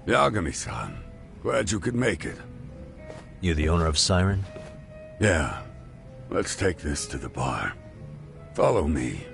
Yagami-san, glad you could make it. You the owner of Siren? Yeah. Let's take this to the bar. Follow me.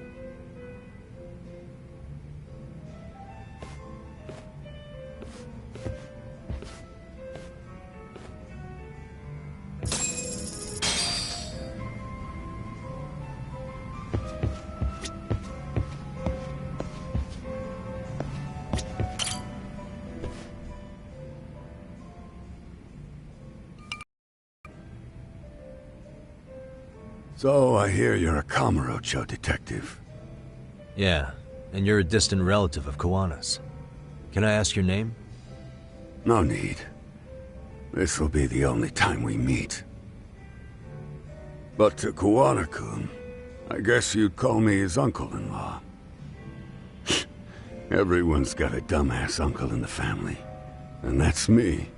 So, I hear you're a Kamurocho detective. Yeah, and you're a distant relative of Kawana's. Can I ask your name? No need. This will be the only time we meet. But to Kawana-kun, I guess you'd call me his uncle-in-law. Everyone's got a dumbass uncle in the family. And that's me.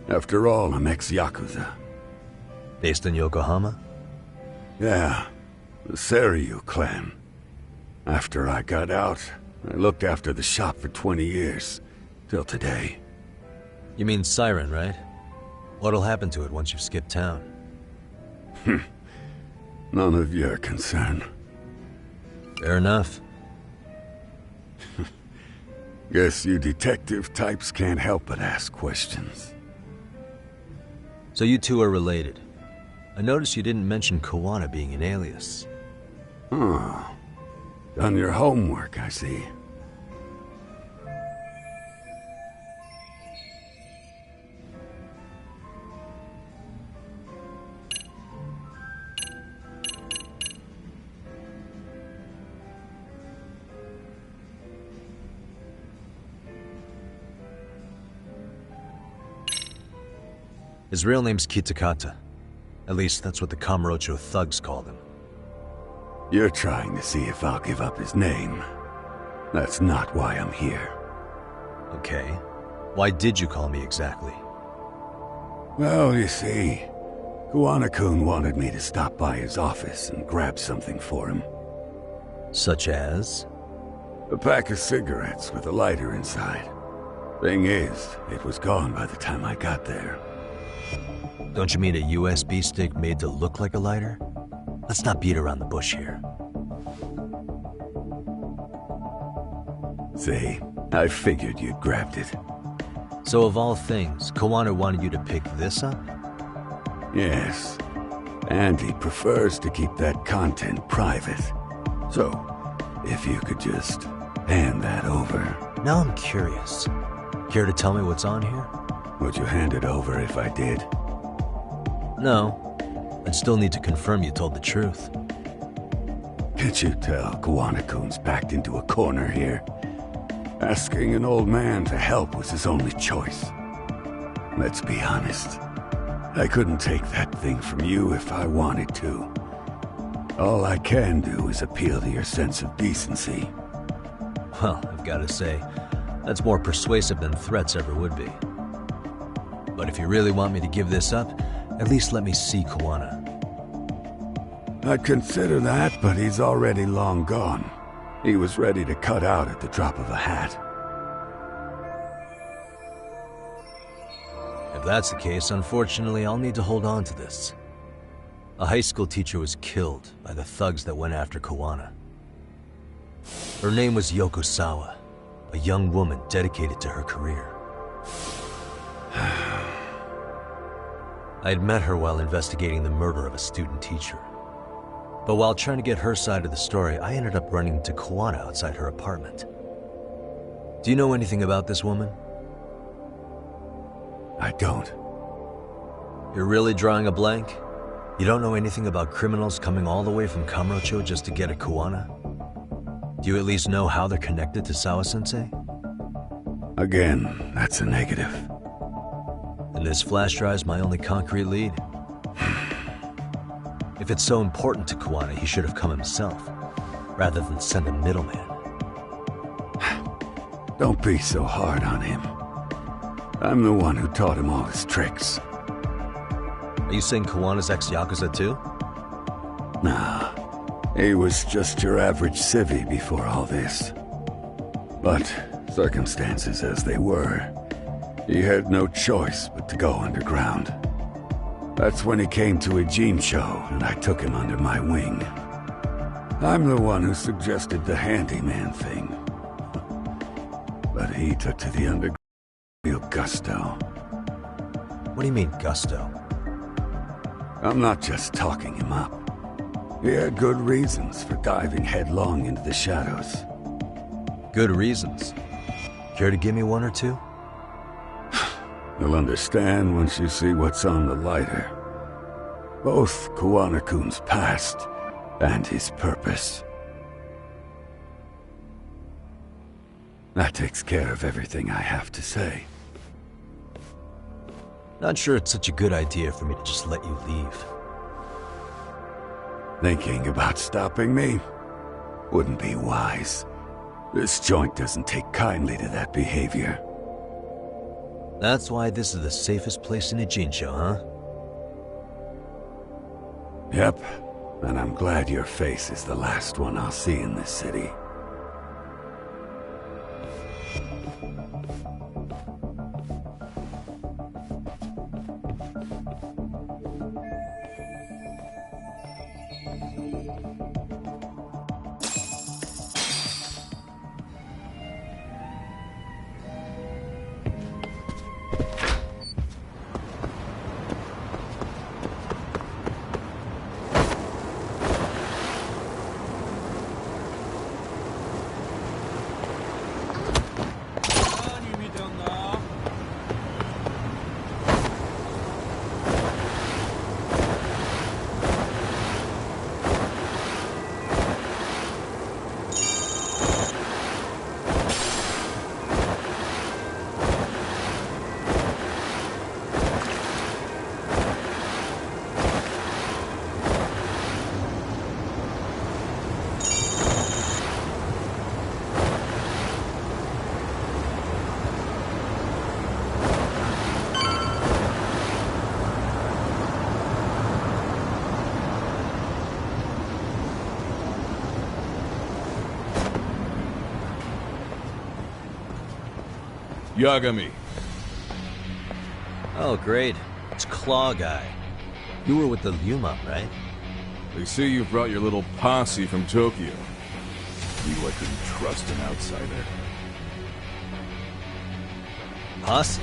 After all, I'm ex-Yakuza. Based in Yokohama? Yeah, the Seiryu clan. After I got out, I looked after the shop for 20 years. Till today. You mean Siren, right? What'll happen to it once you skip town? None of your concern. Fair enough. Guess you detective types can't help but ask questions. So you two are related. I noticed you didn't mention Kawana being an alias. Oh. Done your homework, I see. His real name's Kitakata. At least that's what the Kamurocho thugs called him. You're trying to see if I'll give up his name. That's not why I'm here. Okay. Why did you call me exactly? Well, you see, Kawana-kun wanted me to stop by his office and grab something for him. Such as? A pack of cigarettes with a lighter inside. Thing is, it was gone by the time I got there. Don't you mean a USB stick made to look like a lighter? Let's not beat around the bush here. See, I figured you'd grabbed it. So of all things, Kawana wanted you to pick this up? Yes. And he prefers to keep that content private. So, if you could just hand that over. Now I'm curious. Care to tell me what's on here? Would you hand it over if I did? No. I'd still need to confirm you told the truth. Can't you tell Kawana-kun's backed into a corner here? Asking an old man to help was his only choice. Let's be honest. I couldn't take that thing from you if I wanted to. All I can do is appeal to your sense of decency. Well, I've got to say, that's more persuasive than threats ever would be. But if you really want me to give this up, at least let me see Kawana. I'd consider that, but he's already long gone. He was ready to cut out at the drop of a hat. If that's the case, unfortunately, I'll need to hold on to this. A high school teacher was killed by the thugs that went after Kawana. Her name was Yokosawa, a young woman dedicated to her career. I'd met her while investigating the murder of a student teacher. But while trying to get her side of the story, I ended up running into Kawana outside her apartment. Do you know anything about this woman? I don't. You're really drawing a blank? You don't know anything about criminals coming all the way from Kamurocho just to get at Kawana? Do you at least know how they're connected to Sawa-sensei? Again, that's a negative. And this flash drive's my only concrete lead. If it's so important to Kawana, he should have come himself, rather than send a middleman. Don't be so hard on him. I'm the one who taught him all his tricks. Are you saying Kawana's ex-Yakuza too? Nah, he was just your average civvy before all this. But circumstances as they were, He had no choice but to go underground. That's when he came to a Judgement show, and I took him under my wing. I'm the one who suggested the handyman thing. But he took to the underground with real gusto. What do you mean, gusto? I'm not just talking him up. He had good reasons for diving headlong into the shadows. Good reasons. Care to give me one or two? You'll understand once you see what's on the lighter. Both Kuwanakun's past and his purpose. That takes care of everything I have to say. Not sure it's such a good idea for me to just let you leave. Thinking about stopping me wouldn't be wise. This joint doesn't take kindly to that behavior. That's why this is the safest place in a Judgement show, huh? Yep, and I'm glad your face is the last one I'll see in this city. Yagami. Oh, great. It's Claw Guy. You were with the Yuma, right? They say you brought your little posse from Tokyo. Knew I couldn't trust an outsider. Posse?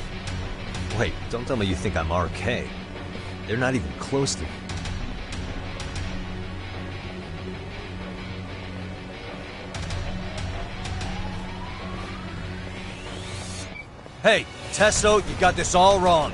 Wait, don't tell me you think I'm RK. They're not even close to me. Hey, Tesso, you got this all wrong.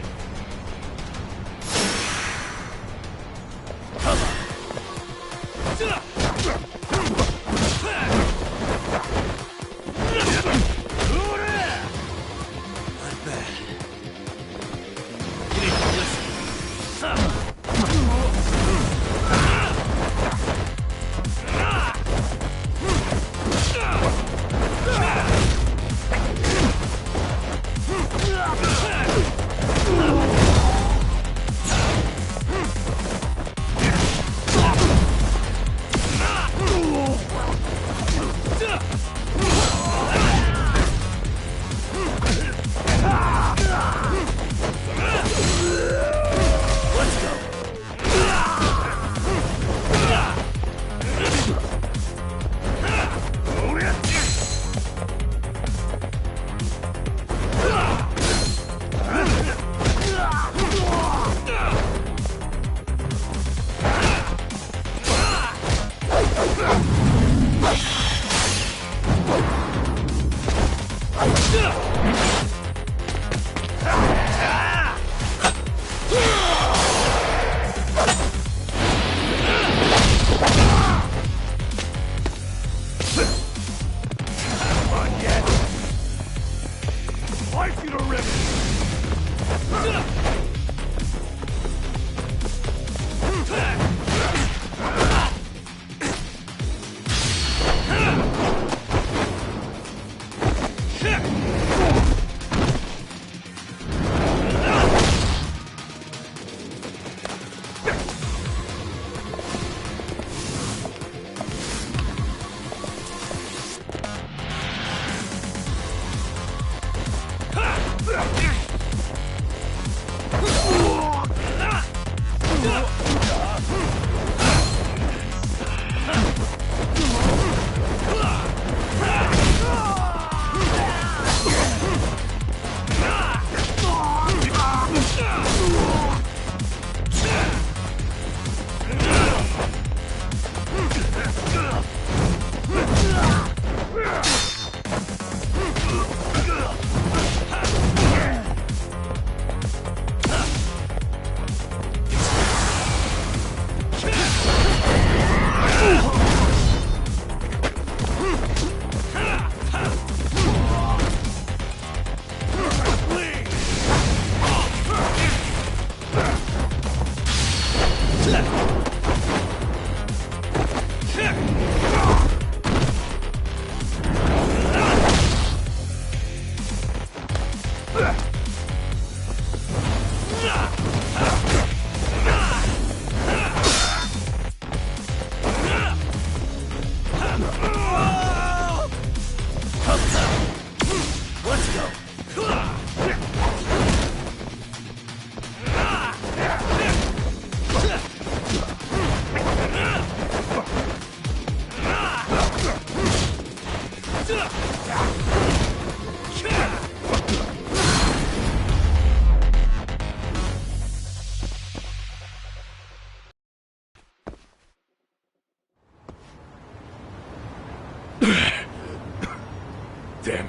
Damn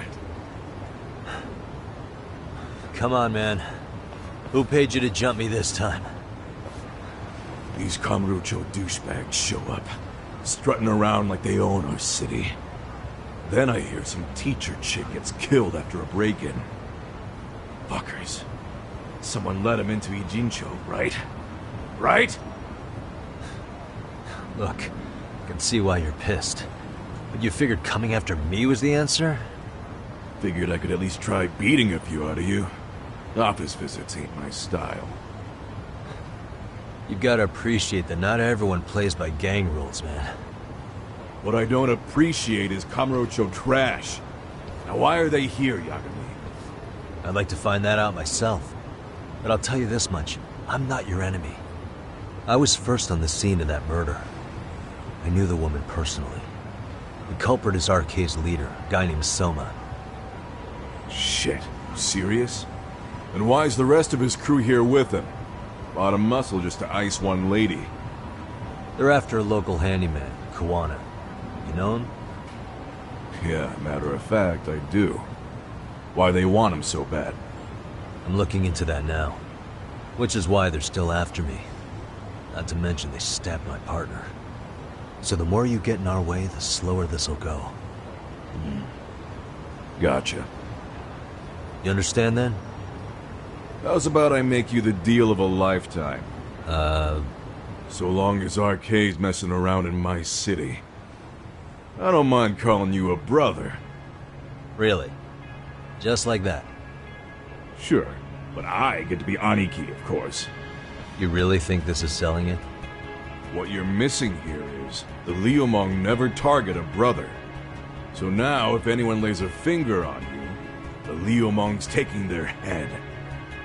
it. Come on, man. Who paid you to jump me this time? These Kamurocho douchebags show up, strutting around like they own our city. Then I hear some teacher chick gets killed after a break-in. Fuckers. Someone let him into Ijincho, right? Right? Look, I can see why you're pissed. But you figured coming after me was the answer? Figured I could at least try beating a few out of you. Office visits ain't my style. You've got to appreciate that not everyone plays by gang rules, man. What I don't appreciate is Kamurocho trash. Now why are they here, Yagami? I'd like to find that out myself. But I'll tell you this much, I'm not your enemy. I was first on the scene of that murder. I knew the woman personally. The culprit is RK's leader, a guy named Soma. Shit, you serious? And why's the rest of his crew here with him? Lot of muscle just to ice one lady. They're after a local handyman, Kawana. You know him? Yeah, matter of fact, I do. Why they want him so bad? I'm looking into that now. Which is why they're still after me. Not to mention they stabbed my partner. So the more you get in our way, the slower this'll go. Gotcha. You understand then? How's about I make you the deal of a lifetime? So long as RK's messing around in my city. I don't mind calling you a brother. Really? Just like that? Sure, but I get to be Aniki, of course. You really think this is selling it? What you're missing here is the Liumong never target a brother. So now, if anyone lays a finger on you, the Liumong's taking their head.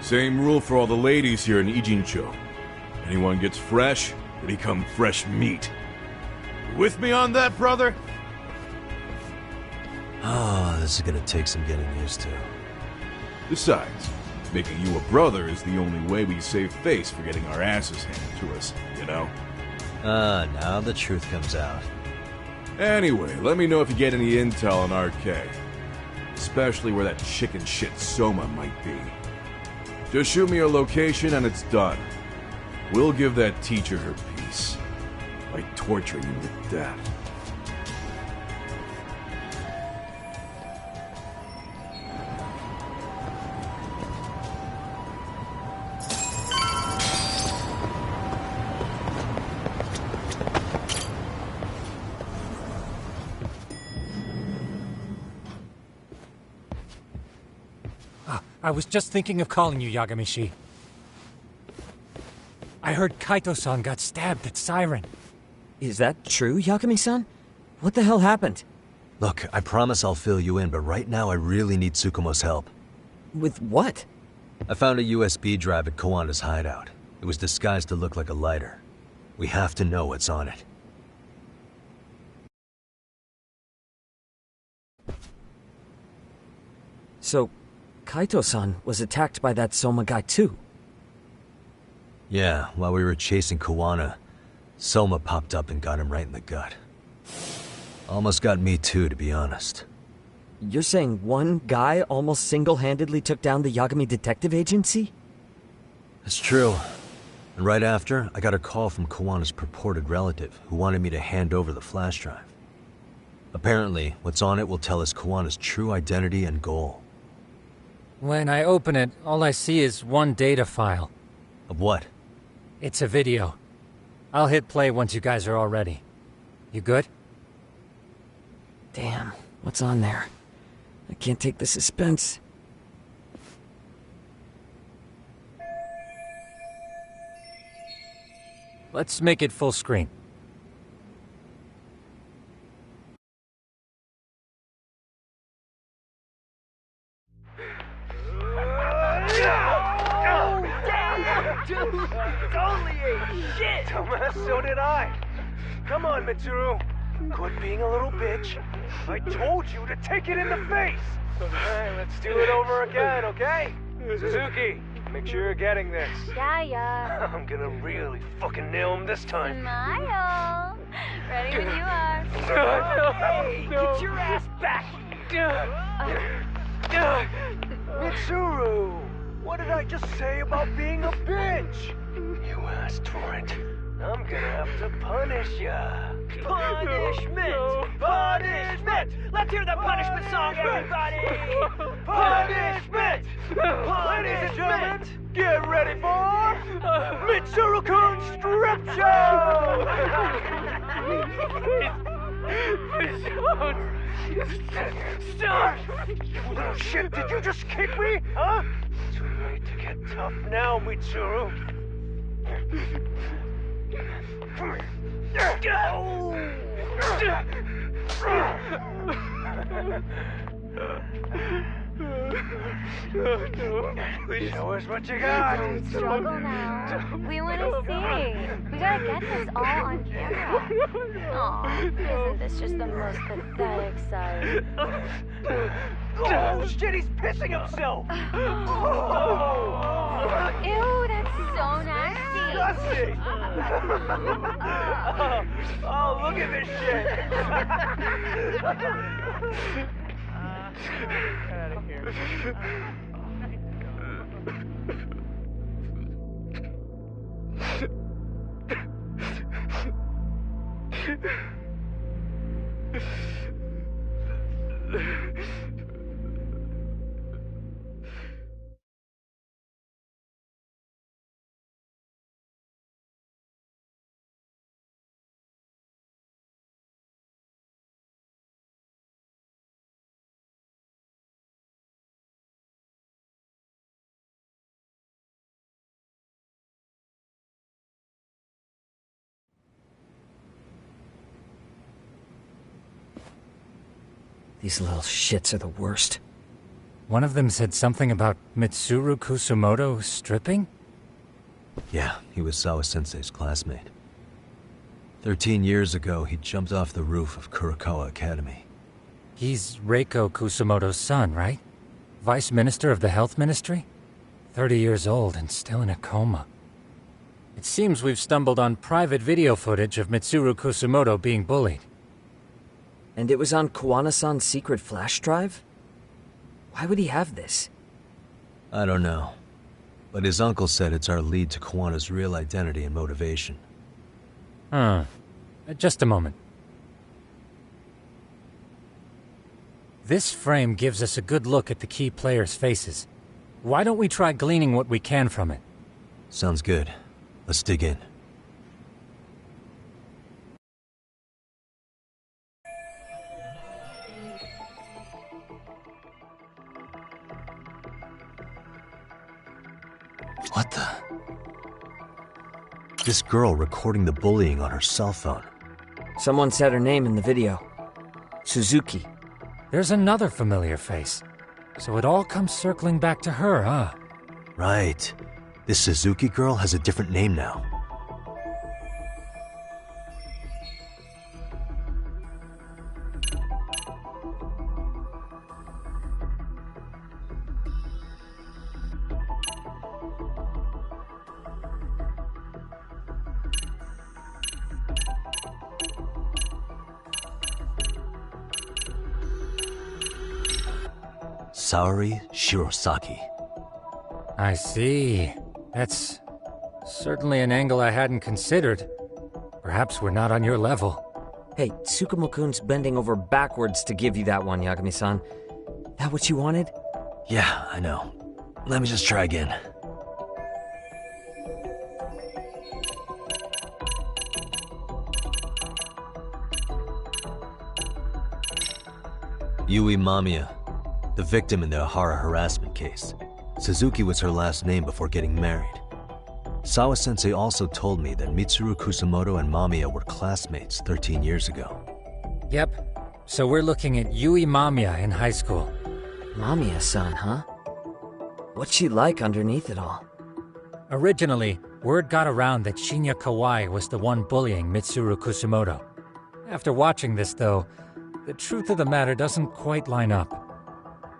Same rule for all the ladies here in Ijincho. Anyone gets fresh, they become fresh meat. You with me on that, brother? Oh, this is gonna take some getting used to. Besides, making you a brother is the only way we save face for getting our asses handed to us, you know? Now the truth comes out. Anyway, let me know if you get any intel on RK. Especially where that chicken shit Soma might be. Just shoot me a location and it's done. We'll give that teacher her peace. By torturing him to death. I was just thinking of calling you, Yagami-shi. I heard Kaito-san got stabbed at Siren. Is that true, Yagami-san? What the hell happened? Look, I promise I'll fill you in, but right now I really need Tsukumo's help. With what? I found a USB drive at Kawana's hideout. It was disguised to look like a lighter. We have to know what's on it. So, Kaito-san was attacked by that Soma guy too? Yeah, while we were chasing Kawana, Soma popped up and got him right in the gut. Almost got me too, to be honest. You're saying one guy almost single-handedly took down the Yagami Detective Agency? That's true. And right after, I got a call from Kawana's purported relative, who wanted me to hand over the flash drive. Apparently, what's on it will tell us Kawana's true identity and goal. When I open it, all I see is one data file. Of what? It's a video. I'll hit play once you guys are all ready. You good? Damn, what's on there? I can't take the suspense. Let's make it full screen. Dude, it's only 8. Shit! So did I. Come on, Mitsuru. Quit being a little bitch. I told you to take it in the face. Alright, let's do it over again, okay? Suzuki, make sure you're getting this. Yeah. I'm gonna really fucking nail him this time. Smile. Ready when you are. Hey, get your ass back! Mitsuru! What did I just say about being a bitch? You asked for it. I'm gonna have to punish ya. Punishment! Punishment! Let's hear the punishment song, everybody! Punishment! Ladies and gentlemen, get ready for Mitsuru-kun's Strip Show! Stop! You little shit, did you just kick me? Huh? Too late to get tough now, Mitsuru. Come Show us what you got. Don't struggle now. We want to see. We gotta get this all on camera. Aw, isn't this just the most pathetic sight? Oh shit, he's pissing himself! Ew, that's so nasty. Disgusting! Oh, look at this shit! Get out of here. These little shits are the worst. One of them said something about Mitsuru Kusumoto stripping? Yeah, he was Sawa-sensei's classmate. 13 years ago, he jumped off the roof of Kurokawa Academy. He's Reiko Kusumoto's son, right? Vice Minister of the Health Ministry? 30 years old and still in a coma. It seems we've stumbled on private video footage of Mitsuru Kusumoto being bullied. And it was on Kawana-san's secret flash drive? Why would he have this? I don't know. But his uncle said it's our lead to Kawana's real identity and motivation. Just a moment. This frame gives us a good look at the key players' faces. Why don't we try gleaning what we can from it? Sounds good. Let's dig in. What the? This girl recording the bullying on her cell phone. Someone said her name in the video. Suzuki. There's another familiar face. So it all comes circling back to her, huh? Right. This Suzuki girl has a different name now. Saori Shirosaki. I see. That's certainly an angle I hadn't considered. Perhaps we're not on your level. Hey, Tsukumo-kun's bending over backwards to give you that one, Yagami-san. That what you wanted? Yeah, I know. Let me just try again. Yui Mamiya, the victim in the Ahara harassment case. Suzuki was her last name before getting married. Sawa-sensei also told me that Mitsuru Kusumoto and Mamiya were classmates 13 years ago. Yep. So we're looking at Yui Mamiya in high school. Mamiya-san, huh? What's she like underneath it all? Originally, word got around that Shinya Kawai was the one bullying Mitsuru Kusumoto. After watching this, though, the truth of the matter doesn't quite line up.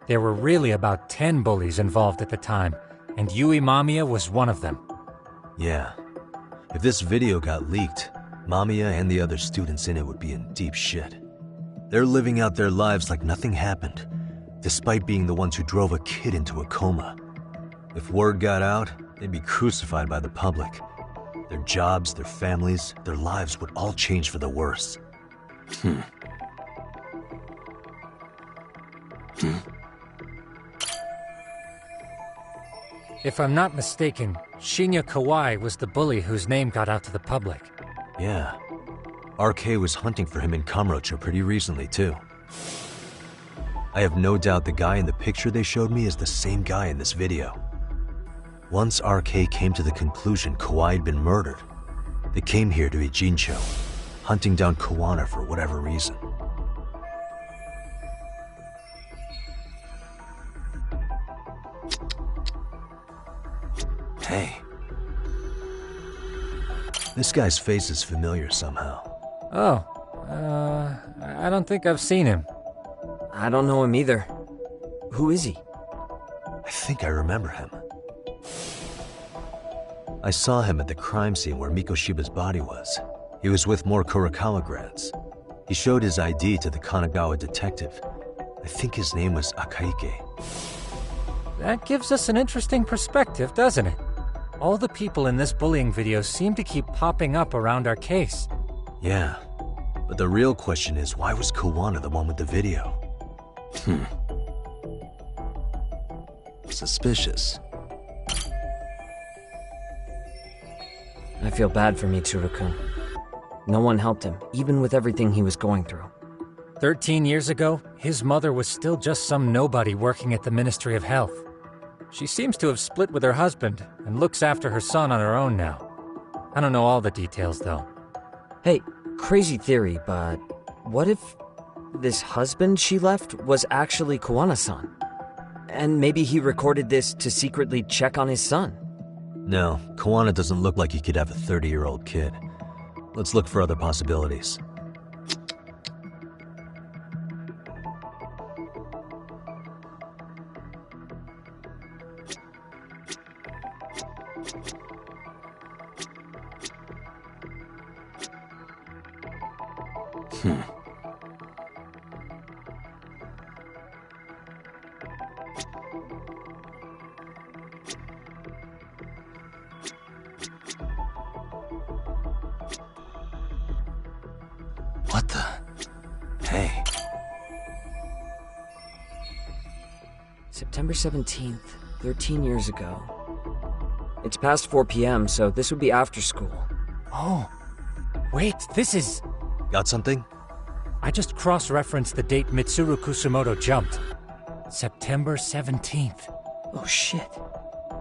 There were really about 10 bullies involved at the time, and Yui Mamiya was one of them. Yeah. If this video got leaked, Mamiya and the other students in it would be in deep shit. They're living out their lives like nothing happened, despite being the ones who drove a kid into a coma. If word got out, they'd be crucified by the public. Their jobs, their families, their lives would all change for the worse. If I'm not mistaken, Shinya Kawai was the bully whose name got out to the public. Yeah. RK was hunting for him in Kamurocho pretty recently, too. I have no doubt the guy in the picture they showed me is the same guy in this video. Once RK came to the conclusion Kawai had been murdered, they came here to Ijincho, hunting down Kawana for whatever reason. Hey. This guy's face is familiar somehow. Oh, I don't think I've seen him. I don't know him either. Who is he? I think I remember him. I saw him at the crime scene where Mikoshiba's body was. He was with more Kurokawa grads. He showed his ID to the Kanagawa detective. I think his name was Akaike. That gives us an interesting perspective, doesn't it? All the people in this bullying video seem to keep popping up around our case. Yeah, but the real question is, why was Kawana the one with the video? Suspicious. I feel bad for Mitsuru-kun. No one helped him, even with everything he was going through. 13 years ago, his mother was still just some nobody working at the Ministry of Health. She seems to have split with her husband and looks after her son on her own now. I don't know all the details, though. Hey, crazy theory, but what if this husband she left was actually Kawana-san? And maybe he recorded this to secretly check on his son? No, Kawana doesn't look like he could have a 30-year-old kid. Let's look for other possibilities. What the? Hey. September 17th, 13 years ago. It's past 4 p.m., so this would be after school. Oh, wait, this is... Got something? I just cross-referenced the date Mitsuru Kusumoto jumped. September 17th. Oh shit.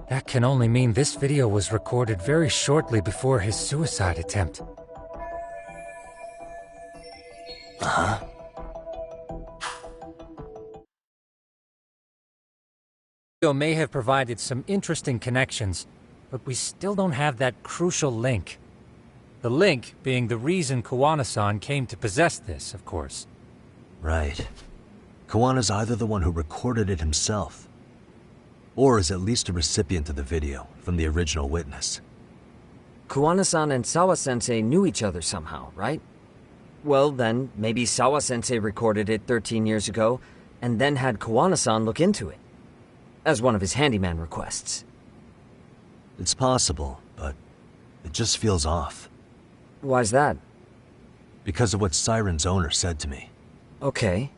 That can only mean this video was recorded very shortly before his suicide attempt. Uh-huh. Video may have provided some interesting connections, but we still don't have that crucial link. The link being the reason Kawana-san came to possess this, of course. Right. Kawana's either the one who recorded it himself, or is at least a recipient of the video from the original witness. Kawana-san and Sawa-sensei knew each other somehow, right? Well then, maybe Sawa-sensei recorded it 13 years ago, and then had Kawana-san look into it, as one of his handyman requests. It's possible, but it just feels off. Why's that? Because of what Siren's owner said to me. Okay.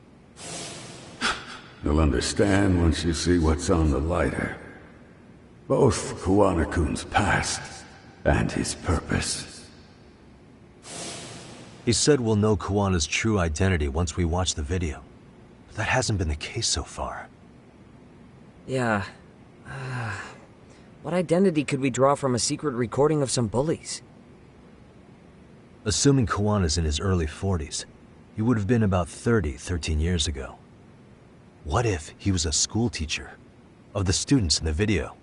You'll understand once you see what's on the lighter. Both Kawana-kun's past and his purpose. He said we'll know Kawana's true identity once we watch the video. But that hasn't been the case so far. Yeah. What identity could we draw from a secret recording of some bullies? Assuming Kawana's in his early 40s, he would have been about 13 years ago. What if he was a school teacher of the students in the video?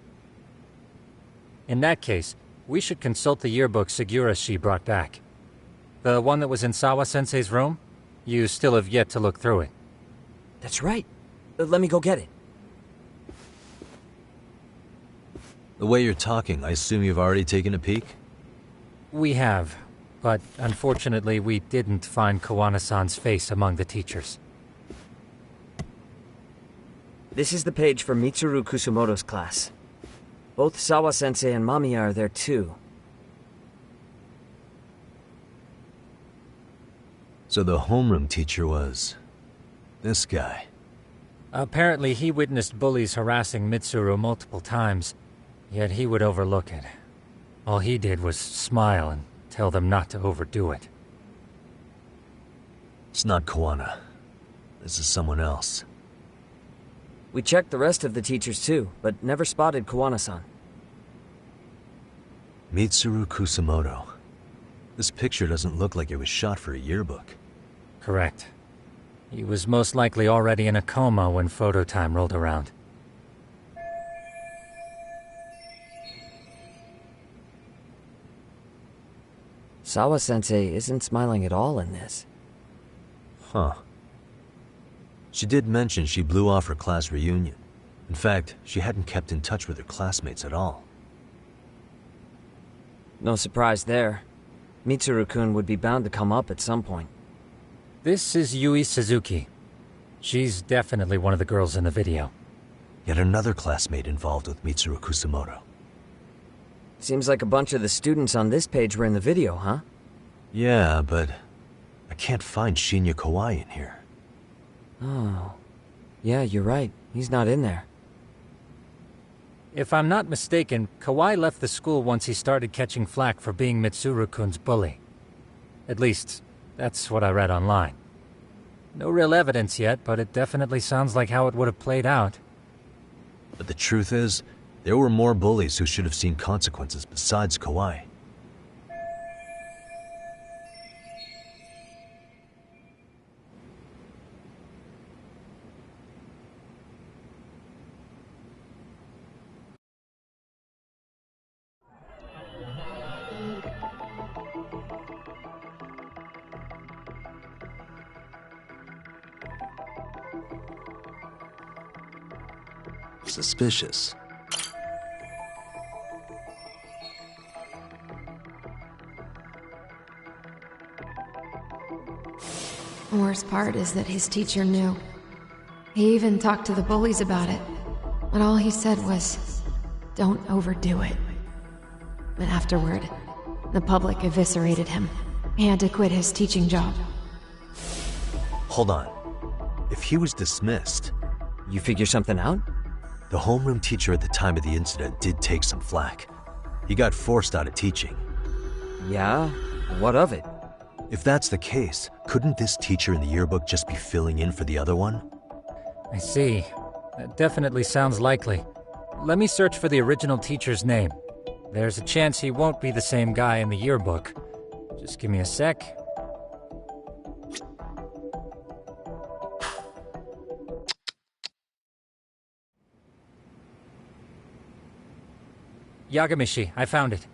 In that case, we should consult the yearbook Segura-shi brought back. The one that was in Sawa-sensei's room? You still have yet to look through it. That's right. Let me go get it. The way you're talking, I assume you've already taken a peek? We have, but unfortunately we didn't find Kawana-san's face among the teachers. This is the page for Mitsuru Kusumoto's class. Both Sawa-sensei and Mamiya are there too. So the homeroom teacher was... this guy. Apparently he witnessed bullies harassing Mitsuru multiple times, yet he would overlook it. All he did was smile and tell them not to overdo it. It's not Kawana. This is someone else. We checked the rest of the teachers too, but never spotted Kawana-san. Mitsuru Kusumoto. This picture doesn't look like it was shot for a yearbook. Correct. He was most likely already in a coma when photo time rolled around. Sawa-sensei isn't smiling at all in this. Huh. She did mention she blew off her class reunion. In fact, she hadn't kept in touch with her classmates at all. No surprise there. Mitsuru-kun would be bound to come up at some point. This is Yui Suzuki. She's definitely one of the girls in the video. Yet another classmate involved with Mitsuru Kusumoto. Seems like a bunch of the students on this page were in the video, huh? Yeah, but I can't find Shinya Kawai in here. Oh. Yeah, you're right. He's not in there. If I'm not mistaken, Kawai left the school once he started catching flack for being Mitsuru-kun's bully. At least, that's what I read online. No real evidence yet, but it definitely sounds like how it would have played out. But the truth is, there were more bullies who should have seen consequences besides Kawai. Suspicious. The worst part is that his teacher knew. He even talked to the bullies about it, but all he said was, "Don't overdo it." But afterward, the public eviscerated him. He had to quit his teaching job. Hold on. If he was dismissed... You figure something out? The homeroom teacher at the time of the incident did take some flack. He got forced out of teaching. Yeah? What of it? If that's the case, couldn't this teacher in the yearbook just be filling in for the other one? I see. That definitely sounds likely. Let me search for the original teacher's name. There's a chance he won't be the same guy in the yearbook. Just give me a sec. Yagamishi, I found it.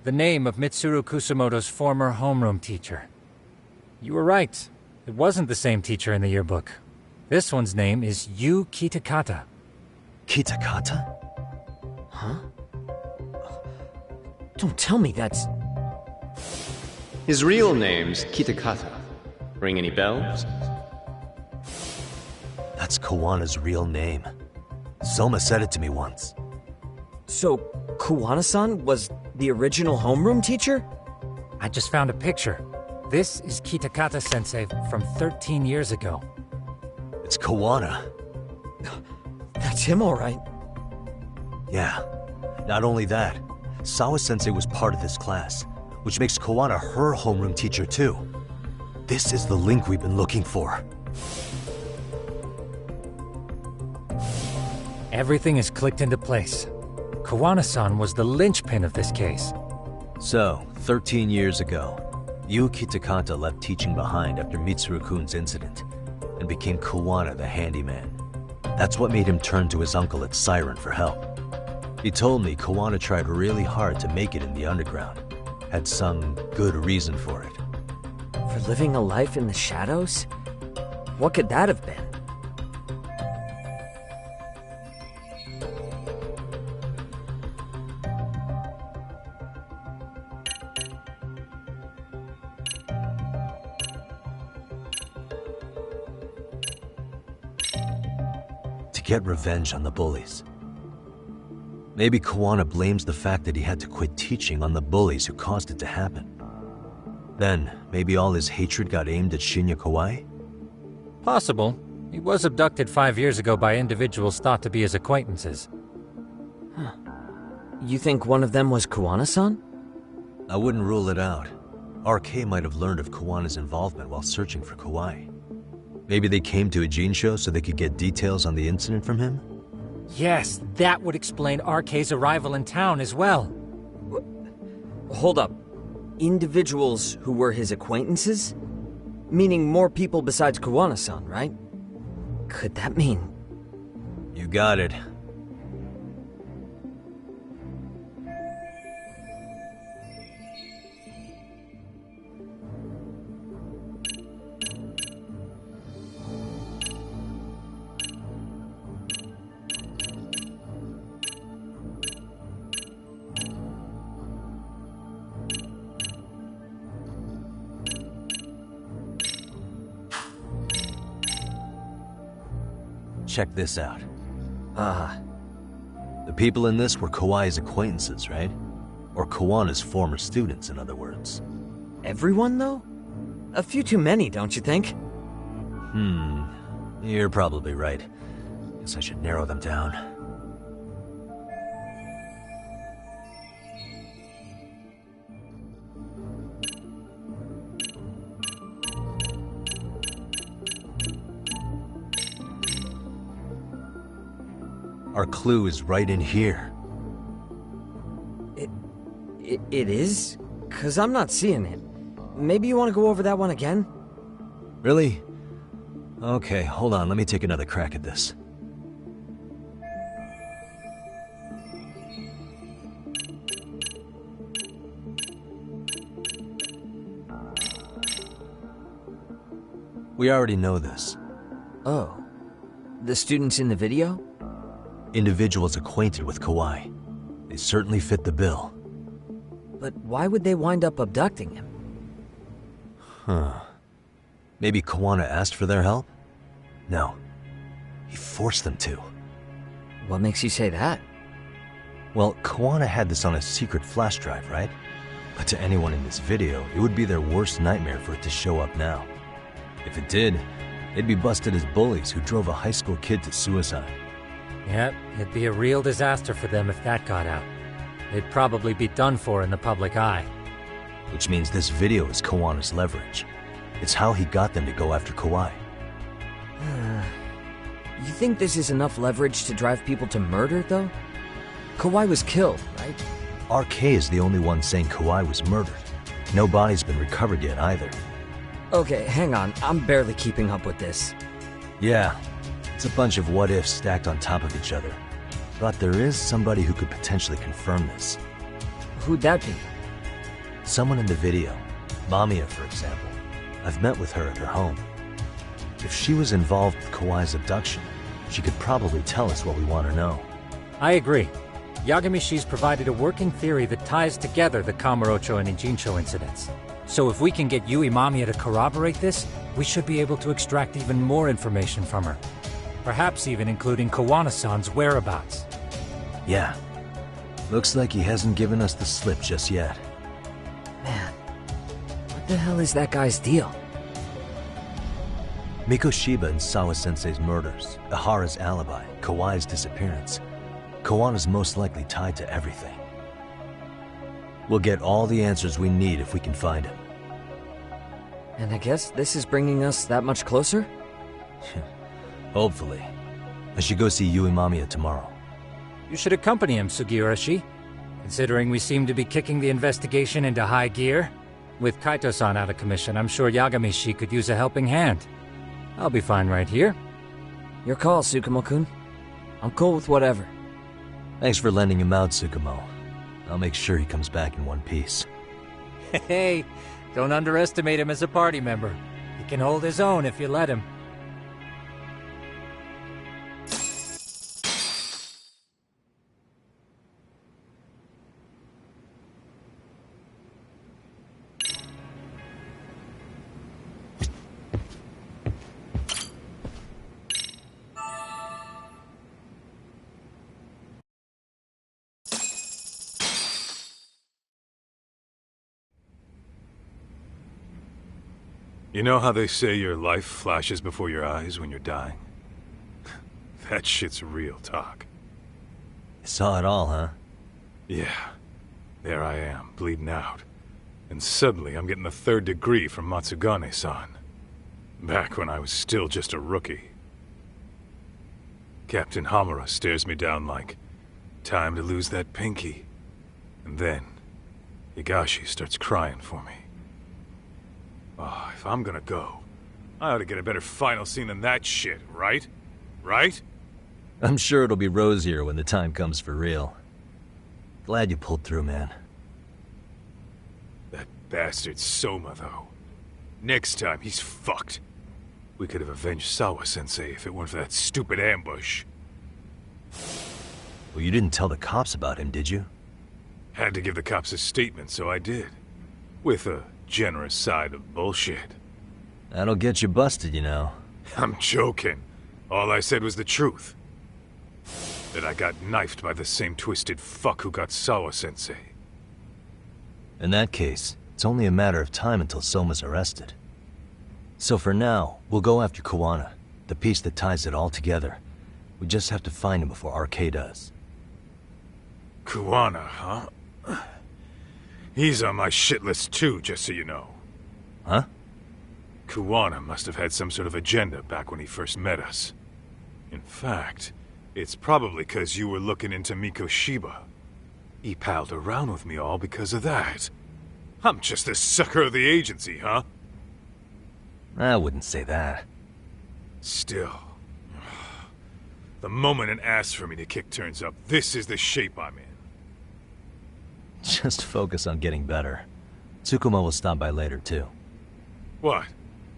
The name of Mitsuru Kusumoto's former homeroom teacher. You were right. It wasn't the same teacher in the yearbook. This one's name is Yu Kitakata. Kitakata? Huh? Don't tell me that's... His real name's Kitakata. Ring any bells? That's Kawana's real name. Soma said it to me once. So, Kawana-san was the original homeroom teacher? I just found a picture. This is Kitakata-sensei from 13 years ago. It's Kawana. That's him, all right. Yeah. Not only that, Sawa-sensei was part of this class, which makes Kawana her homeroom teacher too. This is the link we've been looking for. Everything is clicked into place. Kawana-san was the linchpin of this case. So, 13 years ago, Yu Kitakata left teaching behind after Mitsuru-kun's incident, and became Kawana the handyman. That's what made him turn to his uncle at Siren for help. He told me Kawana tried really hard to make it in the underground, had some good reason for it. For living a life in the shadows? What could that have been? To get revenge on the bullies. Maybe Kawana blames the fact that he had to quit teaching on the bullies who caused it to happen. Then, maybe all his hatred got aimed at Shinya Kawai? Possible. He was abducted 5 years ago by individuals thought to be his acquaintances. Huh. You think one of them was Kawana-san? I wouldn't rule it out. RK might have learned of Kawana's involvement while searching for Kawai. Maybe they came to Ijincho so they could get details on the incident from him? Yes, that would explain RK's arrival in town as well. Hold up. Individuals who were his acquaintances? Meaning more people besides Kawana-san, right? Could that mean... You got it. Check this out. The people in this were Kawai's acquaintances, right? Or Kawana's former students, in other words. Everyone, though? A few too many, don't you think? You're probably right. Guess I should narrow them down. Our clue is right in here. It is? 'Cause I'm not seeing it. Maybe you want to go over that one again? Really? Okay, hold on, let me take another crack at this. We already know this. Oh. The students in the video? Individuals acquainted with Kawai. They certainly fit the bill. But why would they wind up abducting him? Maybe Kawana asked for their help? No. He forced them to. What makes you say that? Well, Kawana had this on a secret flash drive, right? But to anyone in this video, it would be their worst nightmare for it to show up now. If it did, they'd be busted as bullies who drove a high school kid to suicide. Yep, it'd be a real disaster for them if that got out. They'd probably be done for in the public eye. Which means this video is Kawana's leverage. It's how he got them to go after Kawai. You think this is enough leverage to drive people to murder, though? Kawai was killed, right? RK is the only one saying Kawai was murdered. No body's been recovered yet either. Okay, hang on. I'm barely keeping up with this. Yeah, it's a bunch of what-ifs stacked on top of each other. But there is somebody who could potentially confirm this. Who'd that be? Someone in the video. Mamiya, for example. I've met with her at her home. If she was involved with Kawai's abduction, she could probably tell us what we want to know. I agree. Yagamishi's provided a working theory that ties together the Kamurocho and Ijincho incidents. So if we can get Yui Mamiya to corroborate this, we should be able to extract even more information from her. Perhaps even including Kawana-san's whereabouts. Yeah. Looks like he hasn't given us the slip just yet. Man, what the hell is that guy's deal? Mikoshiba and Sawa-sensei's murders, Ihara's alibi, Kawai's disappearance. Kawana's most likely tied to everything. We'll get all the answers we need if we can find him. And I guess this is bringing us that much closer? Hopefully. I should go see Yui Mamiya tomorrow. You should accompany him, Sugiurashi. Considering we seem to be kicking the investigation into high gear. With Kaito-san out of commission, I'm sure Yagamishi could use a helping hand. I'll be fine right here. Your call, Tsukumo-kun. I'm cool with whatever. Thanks for lending him out, Tsukumo. I'll make sure he comes back in one piece. Hey, Don't underestimate him as a party member. He can hold his own if you let him. You know how they say your life flashes before your eyes when you're dying? That shit's real talk. You saw it all, huh? Yeah. There I am, bleeding out. And suddenly I'm getting the 3rd degree from Matsugane-san. Back when I was still just a rookie. Captain Hamura stares me down like, time to lose that pinky. And then, Higashi starts crying for me. Oh, if I'm gonna go, I ought to get a better final scene than that shit, right? Right? I'm sure it'll be rosier when the time comes for real. Glad you pulled through, man. That bastard Soma, though. Next time, he's fucked. We could have avenged Sawa-sensei if it weren't for that stupid ambush. Well, you didn't tell the cops about him, did you? Had to give the cops a statement, so I did. With a generous side of bullshit. That'll get you busted, you know. I'm joking. All I said was the truth. That I got knifed by the same twisted fuck who got Sawa-sensei. In that case, it's only a matter of time until Soma's arrested. So for now, we'll go after Kuwana, the piece that ties it all together. We just have to find him before RK does. Kuwana, huh? He's on my shit list too, just so you know. Huh? Kuwana must have had some sort of agenda back when he first met us. In fact, it's probably because you were looking into Mikoshiba. He palled around with me all because of that. I'm just a sucker of the agency, huh? I wouldn't say that. Still. The moment an ass for me to kick turns up, this is the shape I'm in. Just focus on getting better. Tsukuma will stop by later, too. What?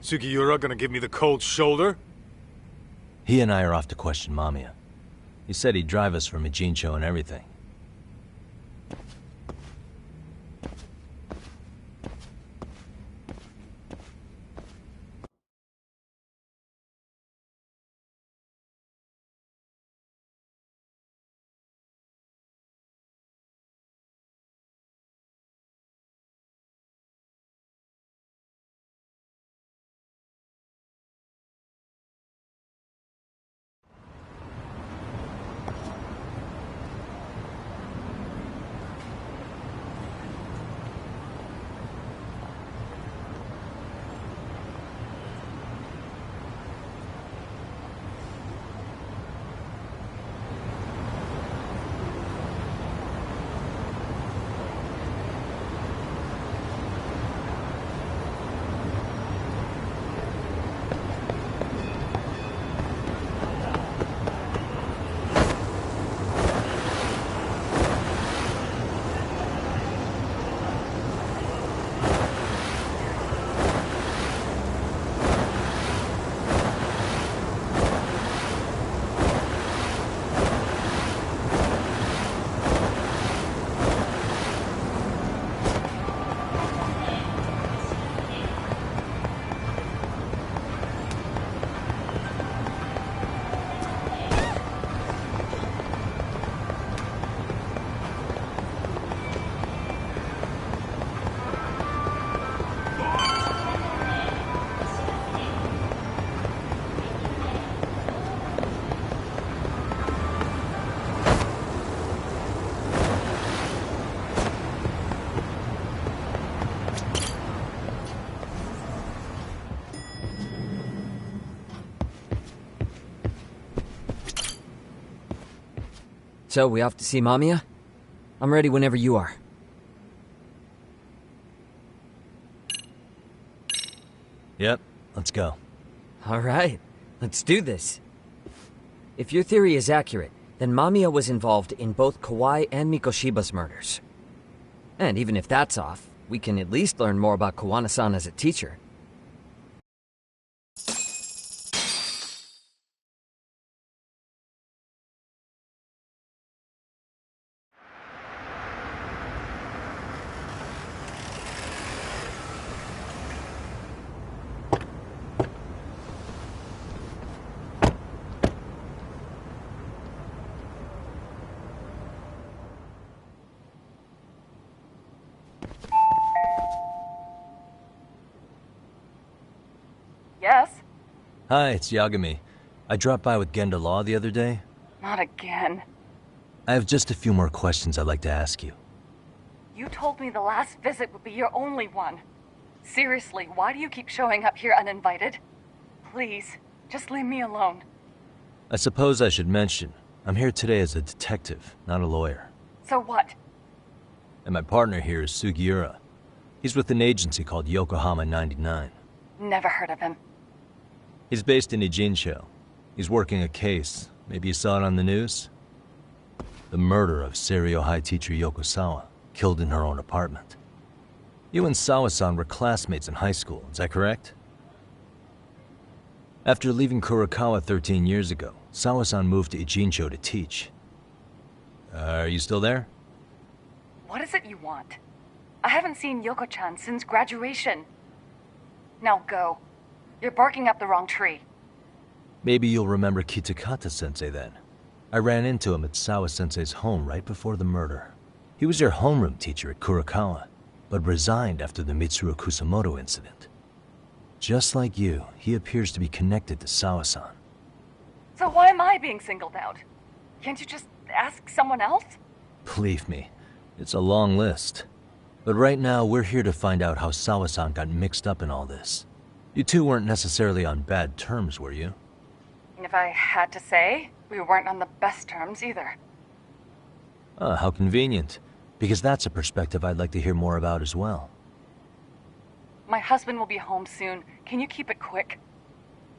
Sugiura gonna give me the cold shoulder? He and I are off to question Mamiya. He said he'd drive us from Ijincho and everything. So, we off to see Mamiya? I'm ready whenever you are. Yep, let's go. Alright, let's do this. If your theory is accurate, then Mamiya was involved in both Kawai and Mikoshiba's murders. And even if that's off, we can at least learn more about Kawana-san as a teacher. Yes? Hi, it's Yagami. I dropped by with Genda Law the other day. Not again. I have just a few more questions I'd like to ask you. You told me the last visit would be your only one. Seriously, why do you keep showing up here uninvited? Please, just leave me alone. I suppose I should mention, I'm here today as a detective, not a lawyer. So what? And my partner here is Sugiura. He's with an agency called Yokohama 99. Never heard of him. He's based in Ijincho. He's working a case. Maybe you saw it on the news? The murder of Seiryo High teacher Yoko Sawa, killed in her own apartment. You and Sawa-san were classmates in high school, is that correct? After leaving Kurokawa 13 years ago, Sawa-san moved to Ijincho to teach. Are you still there? What is it you want? I haven't seen Yoko-chan since graduation. Now go. You're barking up the wrong tree. Maybe you'll remember Kitakata-sensei then. I ran into him at Sawa-sensei's home right before the murder. He was your homeroom teacher at Kurokawa, but resigned after the Mitsuru Kusamoto incident. Just like you, he appears to be connected to Sawa-san. So why am I being singled out? Can't you just ask someone else? Believe me, it's a long list. But right now, we're here to find out how Sawa-san got mixed up in all this. You two weren't necessarily on bad terms, were you? If I had to say, we weren't on the best terms either. Ah, how convenient. Because that's a perspective I'd like to hear more about as well. My husband will be home soon. Can you keep it quick?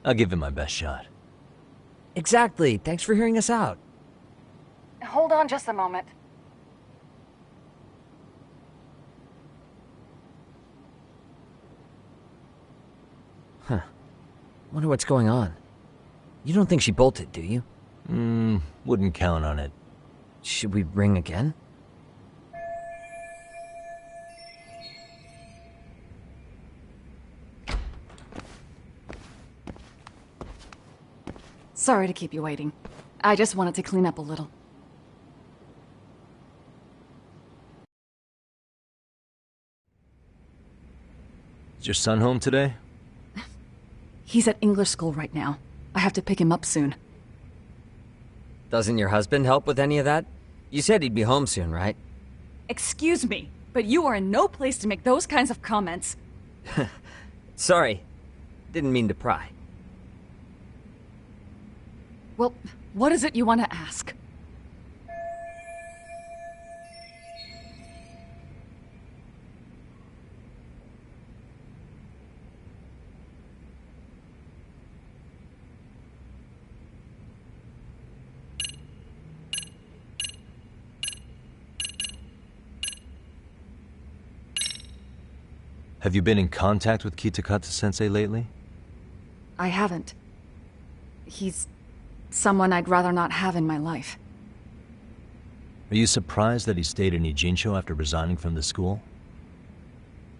I'll give it my best shot. Exactly. Thanks for hearing us out. Hold on just a moment. Huh. Wonder what's going on. You don't think she bolted, do you? Wouldn't count on it. Should we ring again? Sorry to keep you waiting. I just wanted to clean up a little. Is your son home today? He's at English school right now. I have to pick him up soon. Doesn't your husband help with any of that? You said he'd be home soon, right? Excuse me, but you are in no place to make those kinds of comments. Sorry. Didn't mean to pry. Well, what is it you want to ask? Have you been in contact with Kitakata-sensei lately? I haven't. He's someone I'd rather not have in my life. Are you surprised that he stayed in Ijincho after resigning from the school?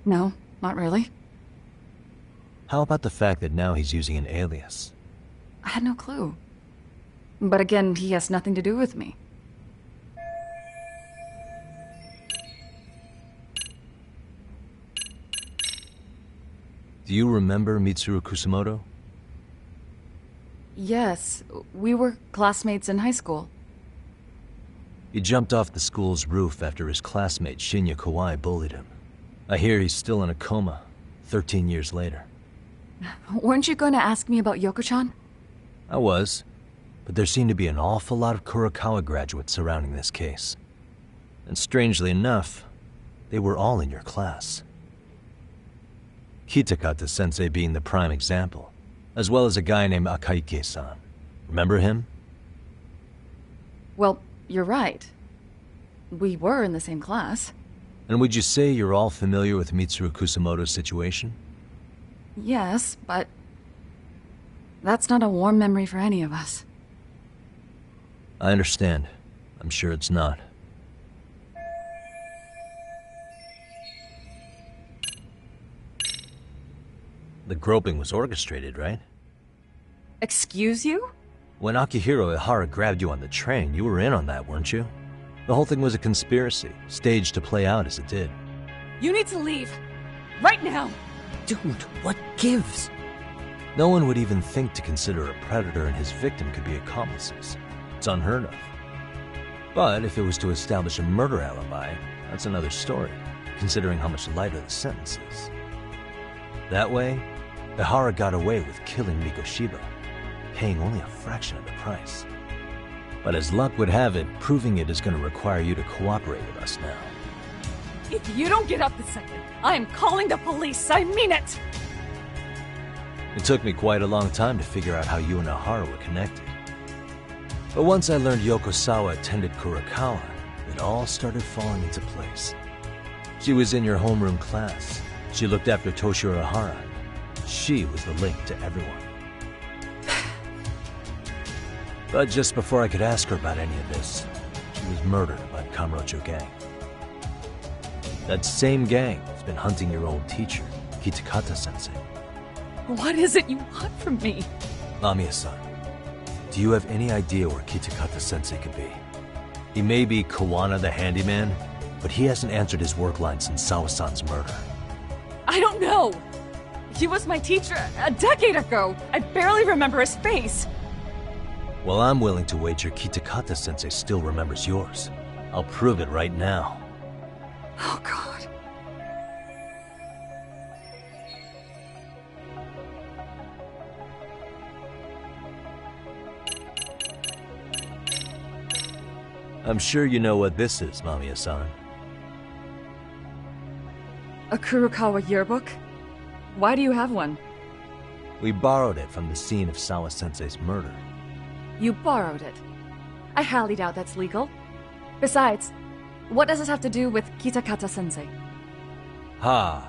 No, not really. How about the fact that now he's using an alias? I had no clue. But again, he has nothing to do with me. Do you remember Mitsuru Kusamoto? Yes, we were classmates in high school. He jumped off the school's roof after his classmate Shinya Kawai bullied him. I hear he's still in a coma, 13 years later. Weren't you going to ask me about Yoko-chan? I was, but there seemed to be an awful lot of Kurokawa graduates surrounding this case. And strangely enough, they were all in your class. Kitakata-sensei being the prime example, as well as a guy named Akaike-san. Remember him? Well, you're right. We were in the same class. And would you say you're all familiar with Mitsuru Kusamoto's situation? Yes, but that's not a warm memory for any of us. I understand. I'm sure it's not. The groping was orchestrated, right? Excuse you? When Akihiro Ihara grabbed you on the train, you were in on that, weren't you? The whole thing was a conspiracy, staged to play out as it did. You need to leave. Right now. Dude, what gives? No one would even think to consider a predator and his victim could be accomplices. It's unheard of. But if it was to establish a murder alibi, that's another story, considering how much lighter the sentence is. That way, Ihara got away with killing Mikoshiba, paying only a fraction of the price. But as luck would have it, proving it is going to require you to cooperate with us now. If you don't get up this second, I am calling the police. I mean it. It took me quite a long time to figure out how you and Ihara were connected. But once I learned Yokosawa attended Kurakawa, it all started falling into place. She was in your homeroom class. She looked after Toshiro Ihara. She was the link to everyone. But just before I could ask her about any of this, she was murdered by the Kamurocho gang. That same gang has been hunting your old teacher, Kitakata-sensei. What is it you want from me? Mamiya-san, do you have any idea where Kitakata-sensei could be? He may be Kawana the handyman, but he hasn't answered his work line since Sawa-san's murder. I don't know. He was my teacher a decade ago. I barely remember his face. Well, I'm willing to wager Kitakata-sensei still remembers yours. I'll prove it right now. Oh, God. I'm sure you know what this is, Mamiya-san. A Kurokawa yearbook? Why do you have one? We borrowed it from the scene of Sawa-sensei's murder. You borrowed it. I highly doubt that's legal. Besides, what does this have to do with Kitakata-sensei? Ha!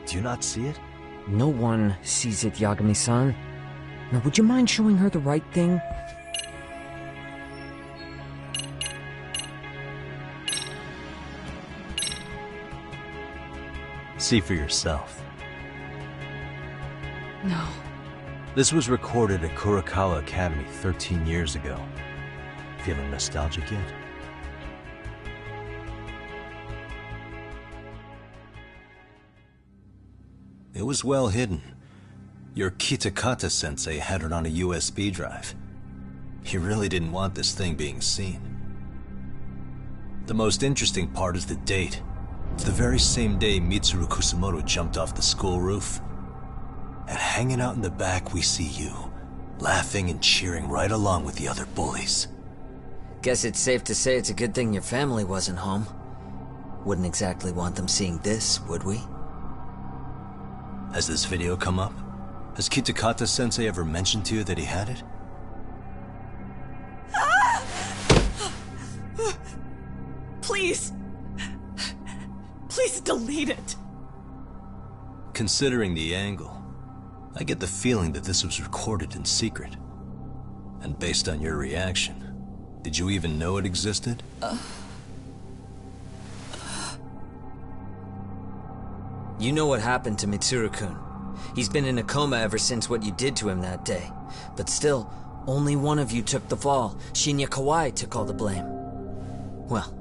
Do you not see it? No one sees it, Yagami-san. Now, would you mind showing her the right thing? See for yourself. No. This was recorded at Kurakawa Academy 13 years ago. Feeling nostalgic yet? It was well hidden. Your Kitakata-sensei had it on a USB drive. He really didn't want this thing being seen. The most interesting part is the date. It's the very same day Mitsuru Kusamoto jumped off the school roof. And hanging out in the back, we see you, laughing and cheering right along with the other bullies. Guess it's safe to say it's a good thing your family wasn't home. Wouldn't exactly want them seeing this, would we? Has this video come up? Has Kitakata-sensei ever mentioned to you that he had it? Please! Please delete it! Considering the angle, I get the feeling that this was recorded in secret. And based on your reaction, did you even know it existed? You know what happened to Mitsuru-kun. He's been in a coma ever since what you did to him that day. But still, only one of you took the fall. Shinya Kawai took all the blame. Well,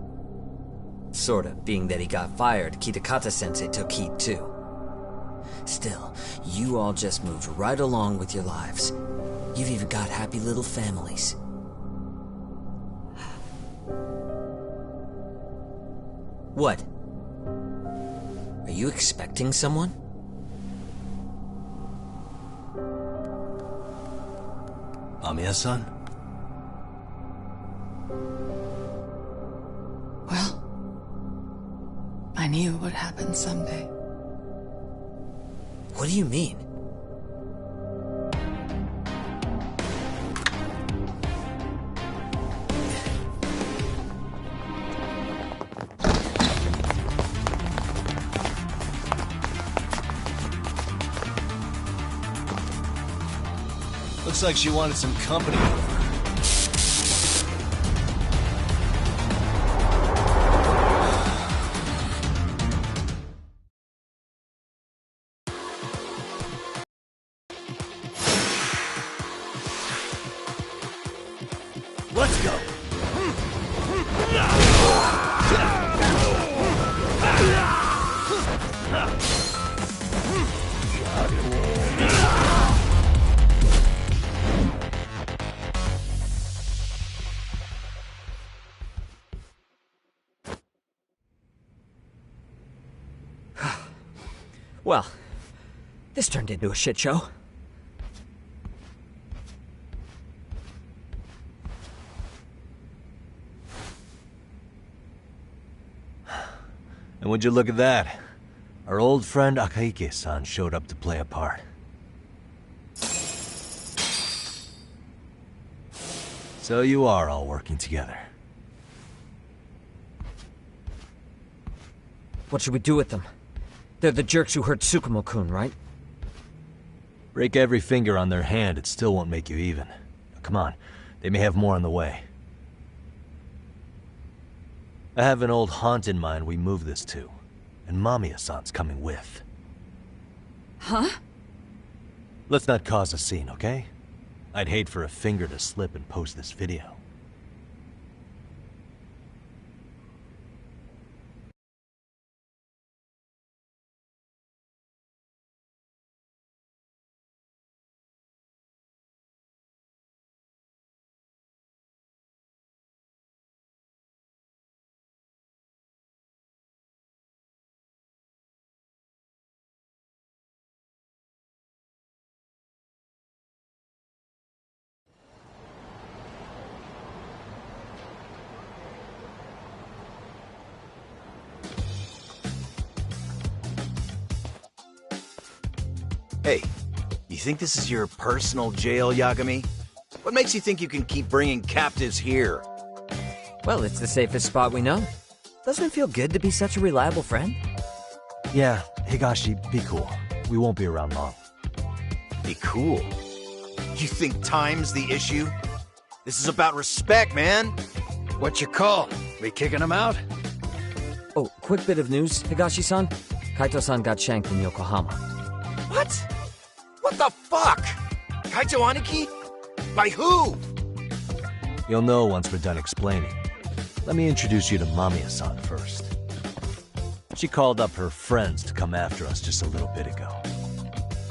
sorta, being that he got fired, Kitakata-sensei took heat too. Still, you all just moved right along with your lives. You've even got happy little families. What? Are you expecting someone? Mamiya-san? Well, I knew it would happen someday. What do you mean? Looks like she wanted some company over. Let's go. Well, this turned into a shit show. And would you look at that? Our old friend Akaike-san showed up to play a part. So you are all working together. What should we do with them? They're the jerks who hurt Tsukumo-kun, right? Break every finger on their hand, it still won't make you even. Come on, they may have more on the way. I have an old haunt in mind we move this to, and Mamiya-san's coming with. Huh? Let's not cause a scene, okay? I'd hate for a finger to slip and post this video. Hey, you think this is your personal jail, Yagami? What makes you think you can keep bringing captives here? Well, it's the safest spot we know. Doesn't it feel good to be such a reliable friend? Yeah, Higashi, be cool. We won't be around long. Be cool? You think time's the issue? This is about respect, man! What's your call? We kicking him out? Oh, quick bit of news, Higashi-san. Kaito-san got shanked in Yokohama. What? What the fuck? Kaito Aniki? By who? You'll know once we're done explaining. Let me introduce you to Mamiya-san first. She called up her friends to come after us just a little bit ago.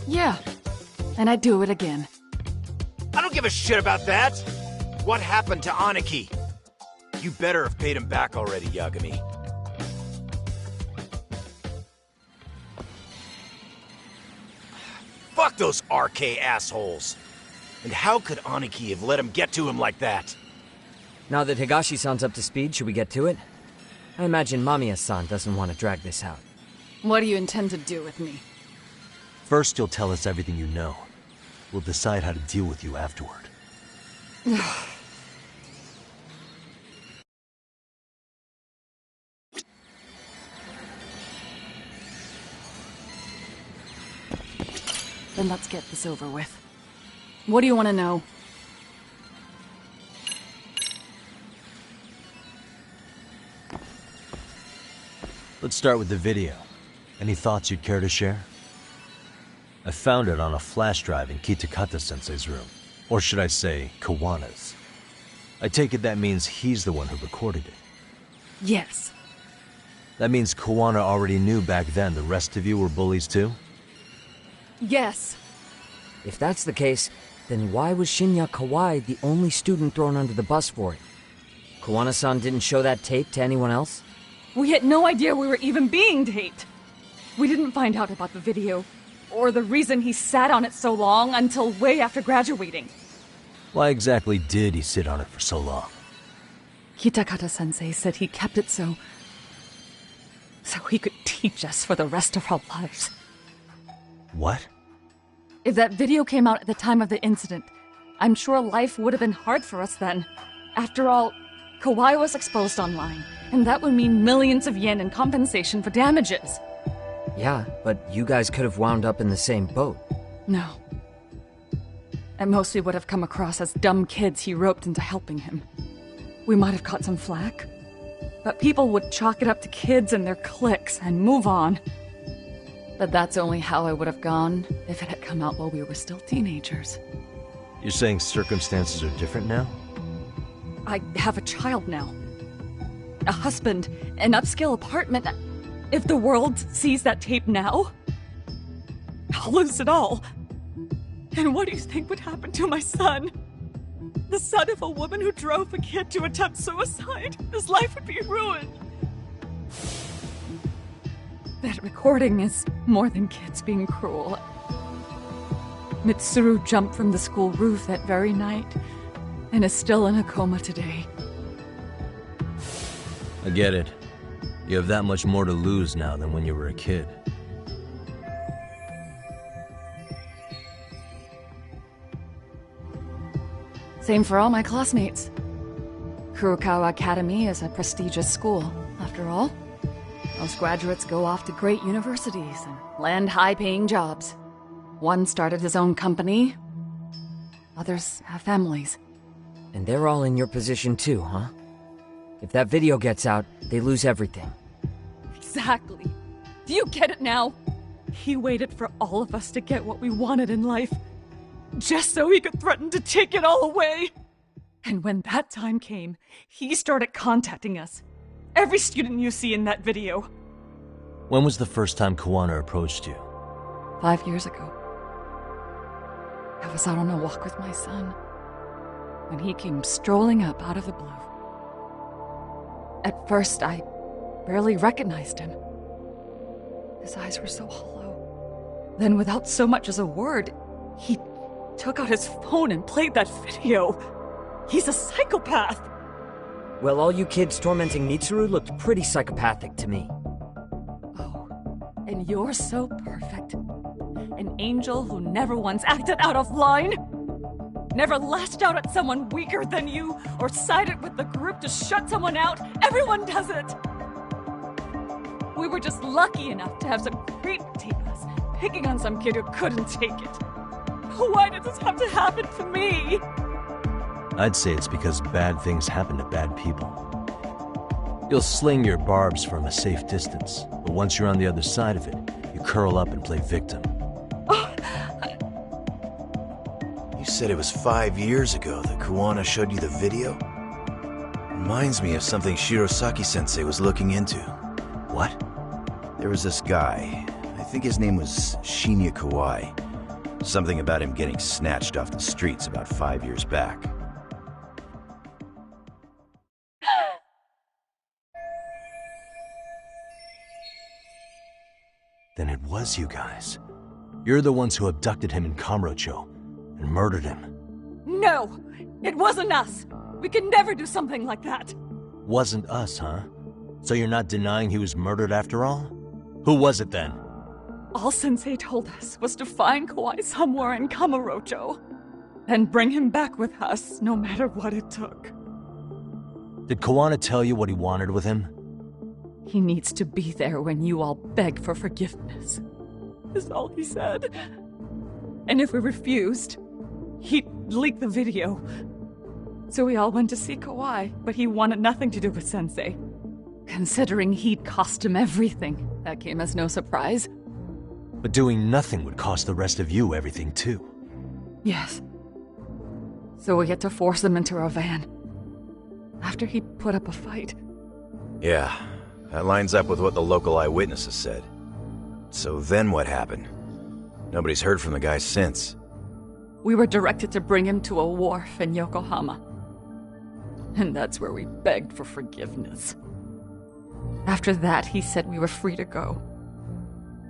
Yeah, and I'd do it again. I don't give a shit about that! What happened to Aniki? You better have paid him back already, Yagami. Fuck those RK assholes! And how could Aniki have let him get to him like that? Now that Higashi-san's up to speed, should we get to it? I imagine Mamiya-san doesn't want to drag this out. What do you intend to do with me? First, you'll tell us everything you know. We'll decide how to deal with you afterward. Then let's get this over with. What do you want to know? Let's start with the video. Any thoughts you'd care to share? I found it on a flash drive in Kitakata-sensei's room. Or should I say, Kawana's. I take it that means he's the one who recorded it. Yes. That means Kawana already knew back then the rest of you were bullies too? Yes. If that's the case, then why was Shinya Kawai the only student thrown under the bus for it? Kawana-san didn't show that tape to anyone else? We had no idea we were even being taped. We didn't find out about the video, or the reason he sat on it so long until way after graduating. Why exactly did he sit on it for so long? Kitakata-sensei said he kept it so he could teach us for the rest of our lives. What? If that video came out at the time of the incident, I'm sure life would have been hard for us then. After all, Kawai was exposed online, and that would mean millions of yen in compensation for damages. Yeah, but you guys could have wound up in the same boat. No. At most, we would have come across as dumb kids he roped into helping him. We might have caught some flack, but people would chalk it up to kids and their cliques and move on. But that's only how I would have gone if it had come out while we were still teenagers. You're saying circumstances are different now? I have a child now. A husband, an upscale apartment. If the world sees that tape now, I'll lose it all. And what do you think would happen to my son? The son of a woman who drove a kid to attempt suicide? His life would be ruined. That recording is more than kids being cruel. Mitsuru jumped from the school roof that very night and is still in a coma today. I get it. You have that much more to lose now than when you were a kid. Same for all my classmates. Kurokawa Academy is a prestigious school, after all. Most graduates go off to great universities and land high-paying jobs. One started his own company. Others have families. And they're all in your position too, huh? If that video gets out, they lose everything. Exactly. Do you get it now? He waited for all of us to get what we wanted in life, just so he could threaten to take it all away. And when that time came, he started contacting us. Every student you see in that video. When was the first time Kawana approached you? 5 years ago. I was out on a walk with my son when he came strolling up out of the blue. At first, I barely recognized him. His eyes were so hollow. Then, without so much as a word, he took out his phone and played that video. He's a psychopath! Well, all you kids tormenting Mitsuru looked pretty psychopathic to me. Oh, and you're so perfect. An angel who never once acted out of line. Never lashed out at someone weaker than you, or sided with the group to shut someone out. Everyone does it! We were just lucky enough to have some creep tape us, picking on some kid who couldn't take it. Why did this have to happen to me? I'd say it's because bad things happen to bad people. You'll sling your barbs from a safe distance, but once you're on the other side of it, you curl up and play victim. You said it was 5 years ago that Kawana showed you the video? Reminds me of something Shirosaki-sensei was looking into. What? There was this guy. I think his name was Shinya Kawai. Something about him getting snatched off the streets about 5 years back. Then it was you guys. You're the ones who abducted him in Kamurocho and murdered him. No! It wasn't us! We could never do something like that! Wasn't us, huh? So you're not denying he was murdered after all? Who was it then? All Sensei told us was to find Kawai somewhere in Kamurocho, and bring him back with us, no matter what it took. Did Kawana tell you what he wanted with him? He needs to be there when you all beg for forgiveness, is all he said. And if we refused, he'd leak the video. So we all went to see Kawai, but he wanted nothing to do with Sensei. Considering he'd cost him everything, that came as no surprise. But doing nothing would cost the rest of you everything too. Yes. So we had to force him into our van. After he put up a fight. Yeah, that lines up with what the local eyewitnesses said. So then what happened? Nobody's heard from the guy since. We were directed to bring him to a wharf in Yokohama. And that's where we begged for forgiveness. After that, he said we were free to go.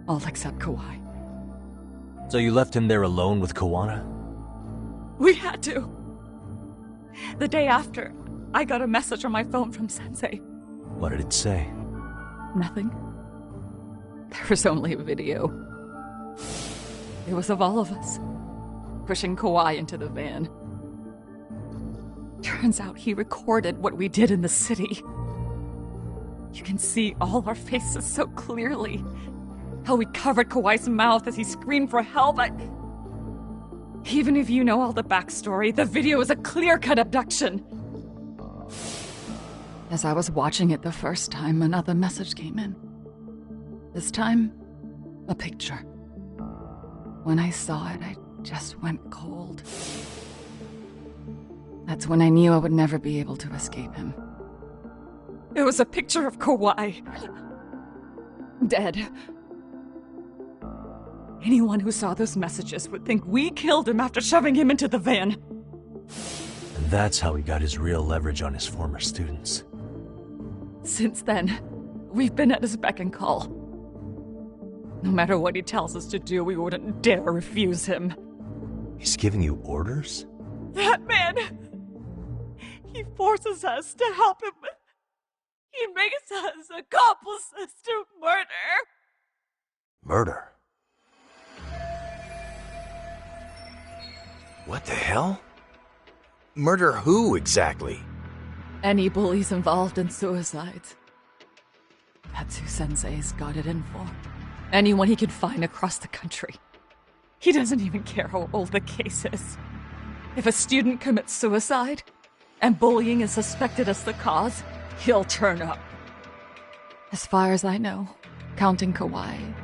All except Kawai. So you left him there alone with Kawana? We had to. The day after, I got a message on my phone from Sensei. What did it say? Nothing. There was only a video. It was of all of us, pushing Kawai into the van. Turns out he recorded what we did in the city. You can see all our faces so clearly. How we covered Kawai's mouth as he screamed for help. Even if you know all the backstory, the video is a clear-cut abduction. As I was watching it the first time, another message came in. This time, a picture. When I saw it, I just went cold. That's when I knew I would never be able to escape him. It was a picture of Kawhi. Dead. Anyone who saw those messages would think we killed him after shoving him into the van. And that's how he got his real leverage on his former students. Since then, we've been at his beck and call. No matter what he tells us to do, we wouldn't dare refuse him. He's giving you orders? That man! He forces us to help him. He makes us accomplices to murder. Murder? What the hell? Murder who, exactly? Any bullies involved in suicides. That's who Sensei's got it in for. Anyone he can find across the country. He doesn't even care how old the case is. If a student commits suicide, and bullying is suspected as the cause, he'll turn up. As far as I know, counting Kawhi,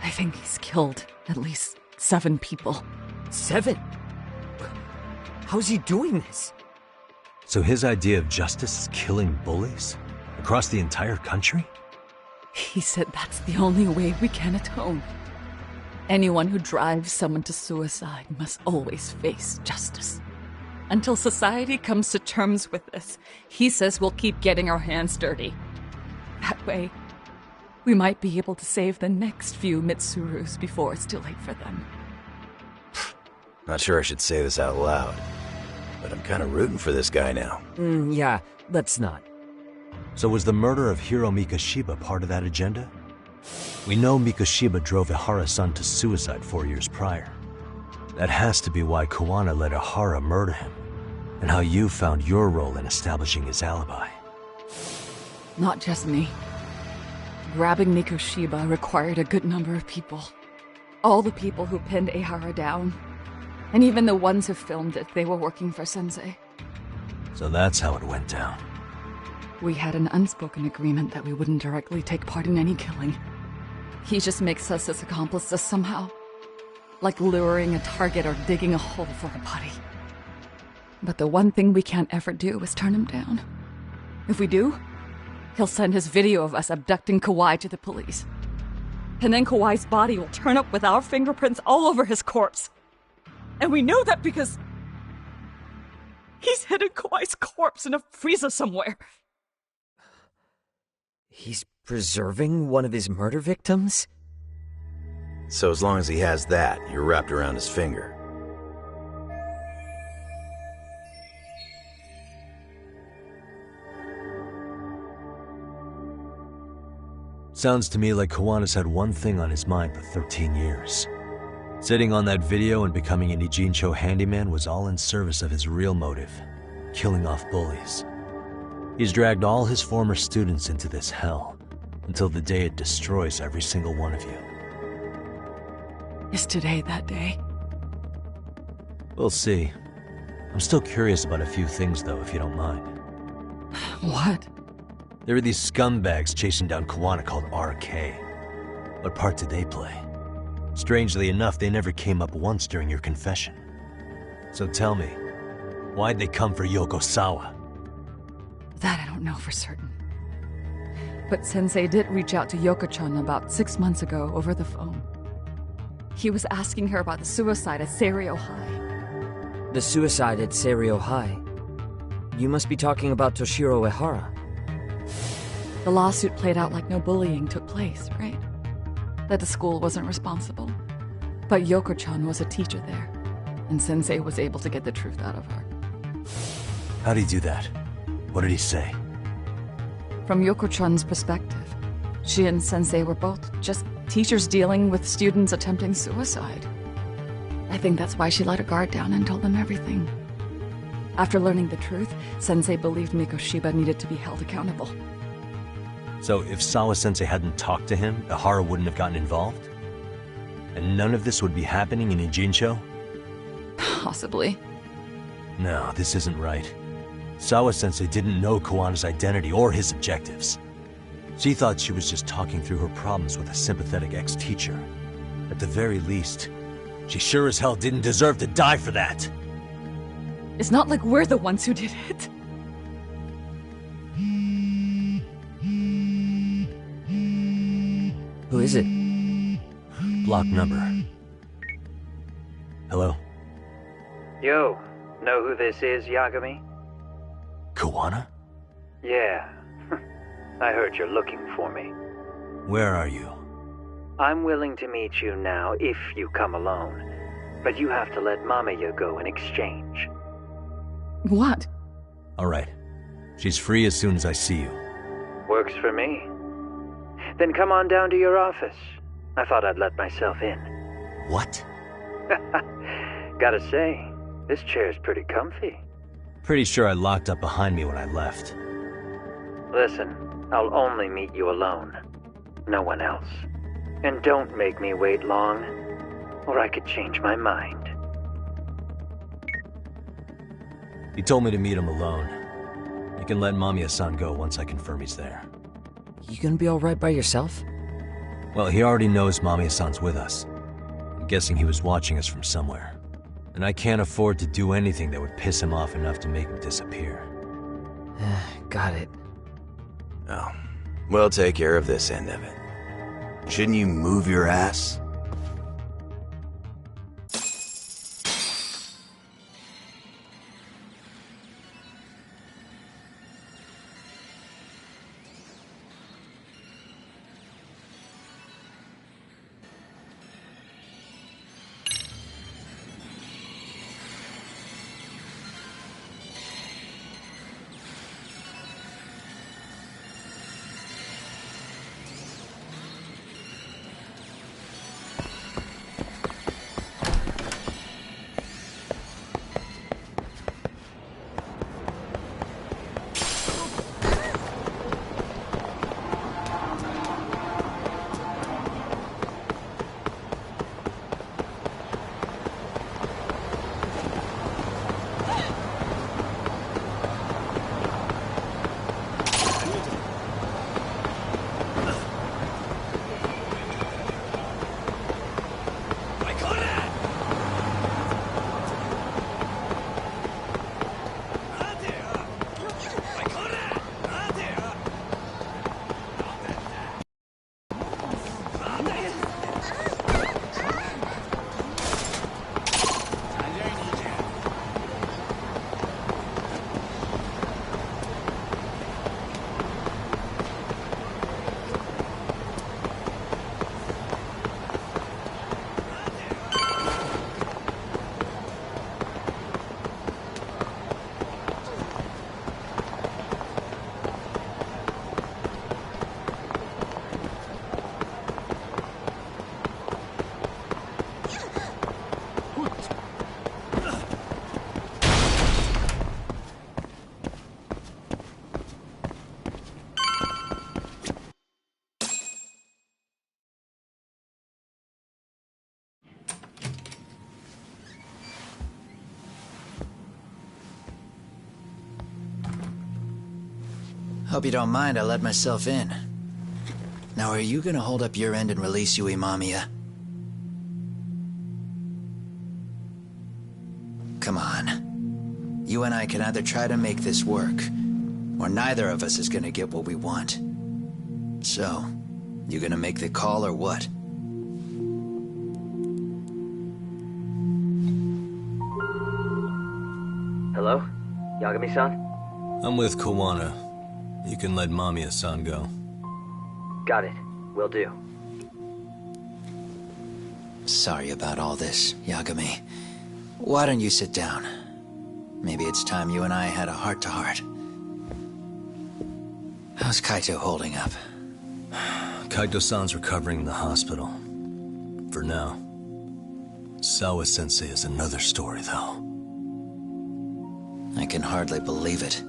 I think he's killed at least 7 people. 7? How's he doing this? So his idea of justice is killing bullies? Across the entire country? He said that's the only way we can atone. Anyone who drives someone to suicide must always face justice. Until society comes to terms with this, he says we'll keep getting our hands dirty. That way, we might be able to save the next few Mitsurus before it's too late for them. Not sure I should say this out loud, but I'm kind of rooting for this guy now. Yeah, let's not. So was the murder of Hiro Mikoshiba part of that agenda? We know Mikoshiba drove Ihara-san to suicide 4 years prior. That has to be why Kawana let Ihara murder him, and how you found your role in establishing his alibi. Not just me. Grabbing Mikoshiba required a good number of people. All the people who pinned Ihara down. And even the ones who filmed it, they were working for Sensei. So that's how it went down. We had an unspoken agreement that we wouldn't directly take part in any killing. He just makes us his accomplices somehow. Like luring a target or digging a hole for a body. But the one thing we can't ever do is turn him down. If we do, he'll send his video of us abducting Kawhi to the police. And then Kawhi's body will turn up with our fingerprints all over his corpse. And we know that because he's hidden Kawhi's corpse in a freezer somewhere. He's preserving one of his murder victims? So as long as he has that, you're wrapped around his finger. Sounds to me like Kawana's had one thing on his mind for 13 years. Sitting on that video and becoming an Ijincho handyman was all in service of his real motive, killing off bullies. He's dragged all his former students into this hell, until the day it destroys every single one of you. Is today that day? We'll see. I'm still curious about a few things though, if you don't mind. What? There are these scumbags chasing down Kawana called RK. What part did they play? Strangely enough, they never came up once during your confession. So tell me, why'd they come for Yokosawa? That I don't know for certain. But Sensei did reach out to Yoko-chan about 6 months ago over the phone. He was asking her about the suicide at Seiryo High. The suicide at Seiryo High? You must be talking about Toshiro Ehara. The lawsuit played out like no bullying took place, right? That the school wasn't responsible. But Yoko-chan was a teacher there, and Sensei was able to get the truth out of her. How'd he do that? What did he say? From Yoko-chan's perspective, she and Sensei were both just teachers dealing with students attempting suicide. I think that's why she let her guard down and told them everything. After learning the truth, Sensei believed Mikoshiba needed to be held accountable. So if Sawa-sensei hadn't talked to him, Ihara wouldn't have gotten involved? And none of this would be happening in Ijincho, Possibly. No, this isn't right. Sawa-sensei didn't know Kawana's identity or his objectives. She thought she was just talking through her problems with a sympathetic ex-teacher. At the very least, she sure as hell didn't deserve to die for that. It's not like we're the ones who did it. Who is it? Block number. Hello? Yo, know who this is, Yagami? Kawana? Yeah. I heard you're looking for me. Where are you? I'm willing to meet you now if you come alone. But you have to let Mamiya go in exchange. What? Alright. She's free as soon as I see you. Works for me. Then come on down to your office. I thought I'd let myself in. What? Gotta say, this chair's pretty comfy. Pretty sure I locked up behind me when I left. Listen, I'll only meet you alone. No one else. And don't make me wait long, or I could change my mind. He told me to meet him alone. You can let Mamiya-san go once I confirm he's there. You gonna be alright by yourself? Well, he already knows Mamiya-san's with us. I'm guessing he was watching us from somewhere. And I can't afford to do anything that would piss him off enough to make him disappear. Got it. Oh, we'll take care of this end of it. Shouldn't you move your ass? Hope you don't mind I let myself in. Now are you gonna hold up your end and release Yui Mamiya? Come on. You and I can either try to make this work, or neither of us is gonna get what we want. So, you gonna make the call or what? Hello? Yagami-san? I'm with Kawana. You can let Mamiya-san go. Got it. Will do. Sorry about all this, Yagami. Why don't you sit down? Maybe it's time you and I had a heart-to-heart. How's Kaito holding up? Kaito-san's recovering in the hospital. For now. Sawa-sensei is another story, though. I can hardly believe it.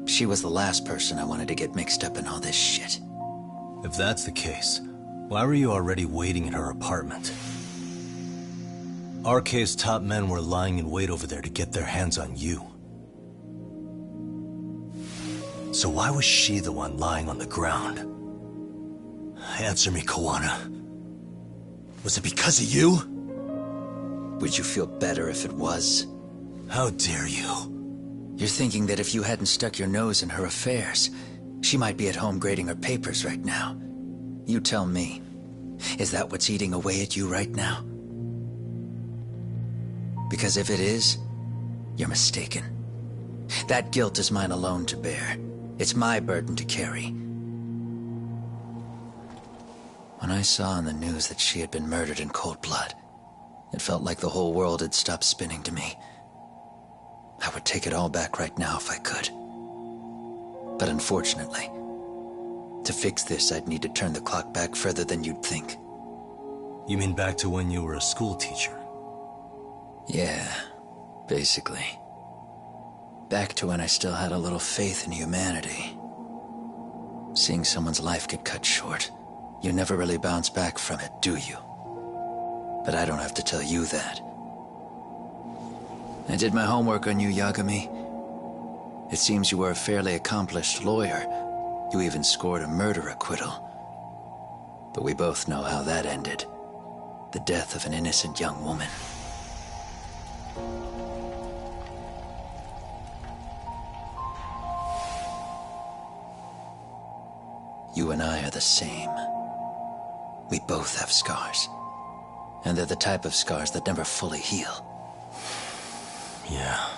She was the last person I wanted to get mixed up in all this shit. If that's the case, why were you already waiting in her apartment? RK's top men were lying in wait over there to get their hands on you. So why was she the one lying on the ground? Answer me, Kawana. Was it because of you? Would you feel better if it was? How dare you? You're thinking that if you hadn't stuck your nose in her affairs, she might be at home grading her papers right now. You tell me. Is that what's eating away at you right now? Because if it is, you're mistaken. That guilt is mine alone to bear. It's my burden to carry. When I saw on the news that she had been murdered in cold blood, it felt like the whole world had stopped spinning to me. I would take it all back right now if I could. But unfortunately, to fix this, I'd need to turn the clock back further than you'd think. You mean back to when you were a school teacher? Yeah, basically. Back to when I still had a little faith in humanity. Seeing someone's life get cut short, you never really bounce back from it, do you? But I don't have to tell you that. I did my homework on you, Yagami. It seems you were a fairly accomplished lawyer. You even scored a murder acquittal. But we both know how that ended. The death of an innocent young woman. You and I are the same. We both have scars. And they're the type of scars that never fully heal. Yeah.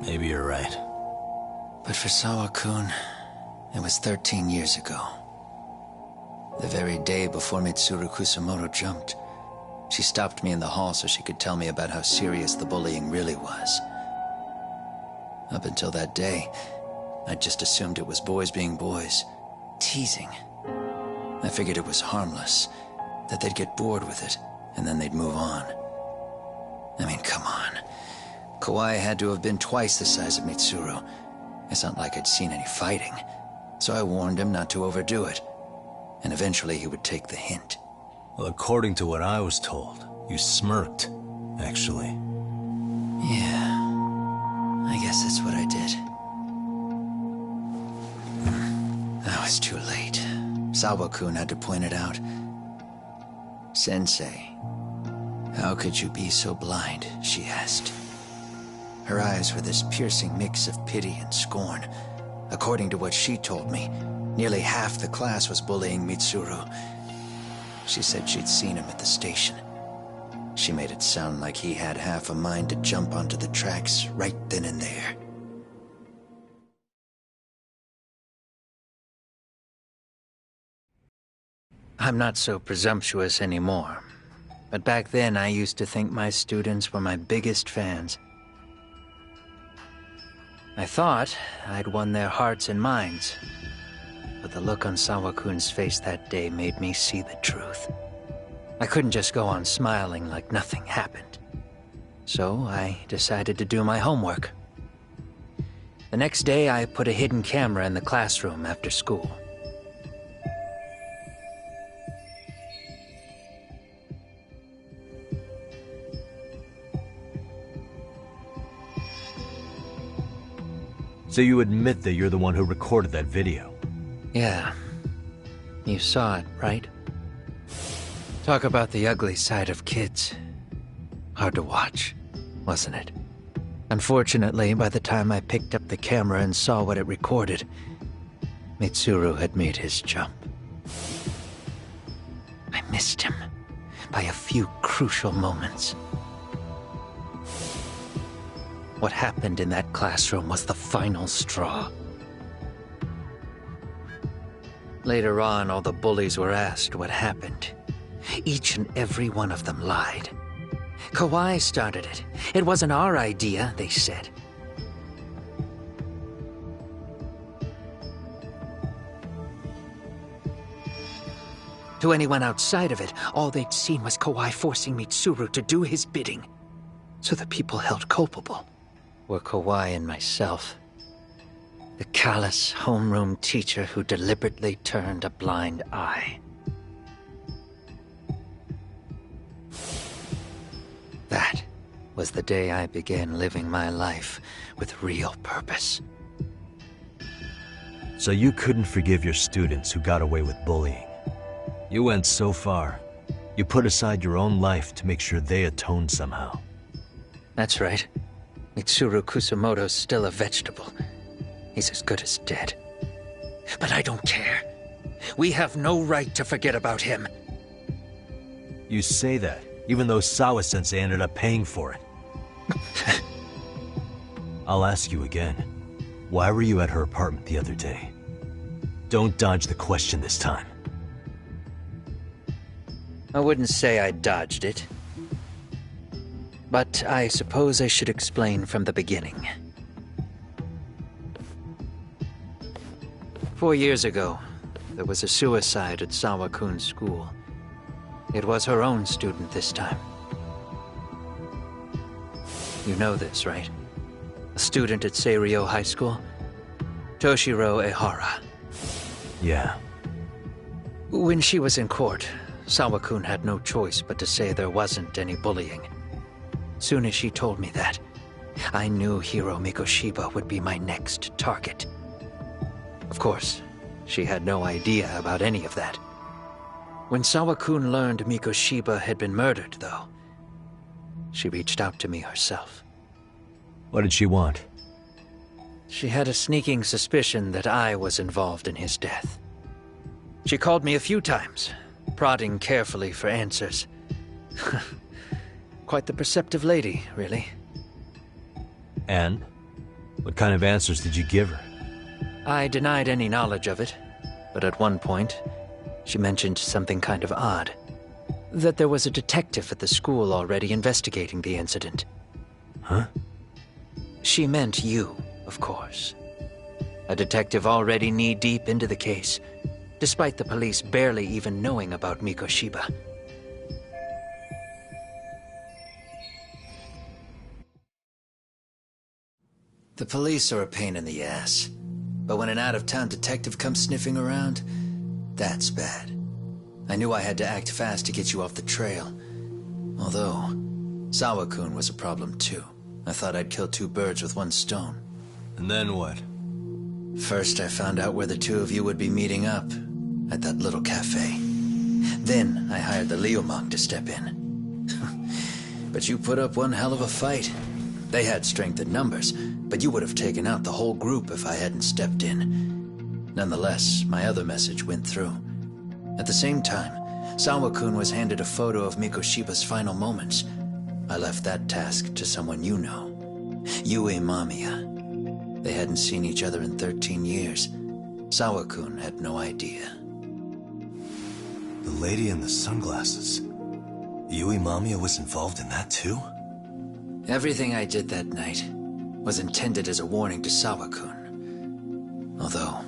Maybe you're right. But for Sawa-kun, it was 13 years ago. The very day before Mitsuru Kusamoto jumped, she stopped me in the hall so she could tell me about how serious the bullying really was. Up until that day, I just assumed it was boys being boys, teasing. I figured it was harmless, that they'd get bored with it, and then they'd move on. I mean, come on. Kawai had to have been twice the size of Mitsuru. It's not like I'd seen any fighting, so I warned him not to overdo it, and eventually he would take the hint. Well, according to what I was told, you smirked, actually. Yeah, I guess that's what I did. Now it's too late. Sawa-kun had to point it out. Sensei, how could you be so blind, she asked. Her eyes were this piercing mix of pity and scorn. According to what she told me, nearly half the class was bullying Mitsuru. She said she'd seen him at the station. She made it sound like he had half a mind to jump onto the tracks right then and there. I'm not so presumptuous anymore. But back then, I used to think my students were my biggest fans. I thought I'd won their hearts and minds. But the look on Sawa-kun's face that day made me see the truth. I couldn't just go on smiling like nothing happened. So I decided to do my homework. The next day, I put a hidden camera in the classroom after school. So you admit that you're the one who recorded that video? Yeah. You saw it, right? Talk about the ugly side of kids. Hard to watch, wasn't it? Unfortunately, by the time I picked up the camera and saw what it recorded, Mitsuru had made his jump. I missed him by a few crucial moments. What happened in that classroom was the final straw. Later on, all the bullies were asked what happened. Each and every one of them lied. Kawai started it. It wasn't our idea, they said. To anyone outside of it, all they'd seen was Kawai forcing Mitsuru to do his bidding. So the people held culpable were Kawai and myself. The callous homeroom teacher who deliberately turned a blind eye. was the day I began living my life with real purpose. So you couldn't forgive your students who got away with bullying. You went so far, you put aside your own life to make sure they atoned somehow. That's right. Mitsuru Kusumoto's still a vegetable. He's as good as dead. But I don't care. We have no right to forget about him. You say that, even though Sawa-sensei ended up paying for it. I'll ask you again. Why were you at her apartment the other day? Don't dodge the question this time. I wouldn't say I dodged it. But I suppose I should explain from the beginning. 4 years ago, there was a suicide at Sawa-kun's school. It was her own student this time. You know this, right? A student at Seiryo High School? Toshiro Ehara. Yeah. When she was in court, Sawa-kun had no choice but to say there wasn't any bullying. Soon as she told me that, I knew Hiro Mikoshiba would be my next target. Of course, she had no idea about any of that. When Sawa-kun learned Mikoshiba had been murdered, though, she reached out to me herself. What did she want? She had a sneaking suspicion that I was involved in his death. She called me a few times, prodding carefully for answers. Quite the perceptive lady, really. And? What kind of answers did you give her? I denied any knowledge of it, but at one point, she mentioned something kind of odd. That there was a detective at the school already investigating the incident. Huh? She meant you, of course. A detective already knee-deep into the case, despite the police barely even knowing about Mikoshiba. The police are a pain in the ass. But when an out-of-town detective comes sniffing around, that's bad. I knew I had to act fast to get you off the trail. Although, Sawa-kun was a problem too. I thought I'd kill 2 birds with 1 stone. And then what? First, I found out where the 2 of you would be meeting up, at that little cafe. Then, I hired the Leomong to step in. But you put up one hell of a fight. They had strength in numbers, but you would have taken out the whole group if I hadn't stepped in. Nonetheless, my other message went through. At the same time, Sawa-kun was handed a photo of Mikoshiba's final moments. I left that task to someone you know. Yue Mamiya. They hadn't seen each other in 13 years. Sawa-kun had no idea. The lady in the sunglasses. Yue Mamiya was involved in that too? Everything I did that night was intended as a warning to Sawa-kun. Although,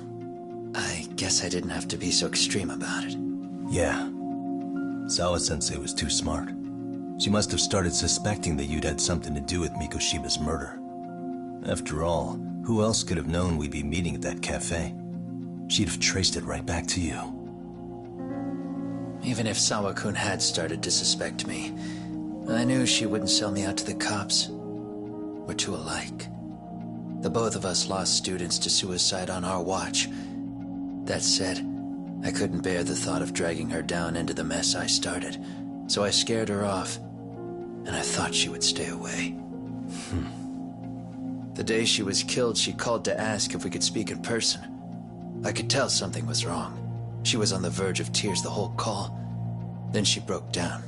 I guess I didn't have to be so extreme about it. Yeah. Sawa-sensei was too smart. She must have started suspecting that you'd had something to do with Mikoshiba's murder. After all, who else could have known we'd be meeting at that cafe? She'd have traced it right back to you. Even if Sawa-kun had started to suspect me, I knew she wouldn't sell me out to the cops. We're too alike. The both of us lost students to suicide on our watch. That said, I couldn't bear the thought of dragging her down into the mess I started, so I scared her off, and I thought she would stay away. The day she was killed, she called to ask if we could speak in person. I could tell something was wrong. She was on the verge of tears the whole call. Then she broke down.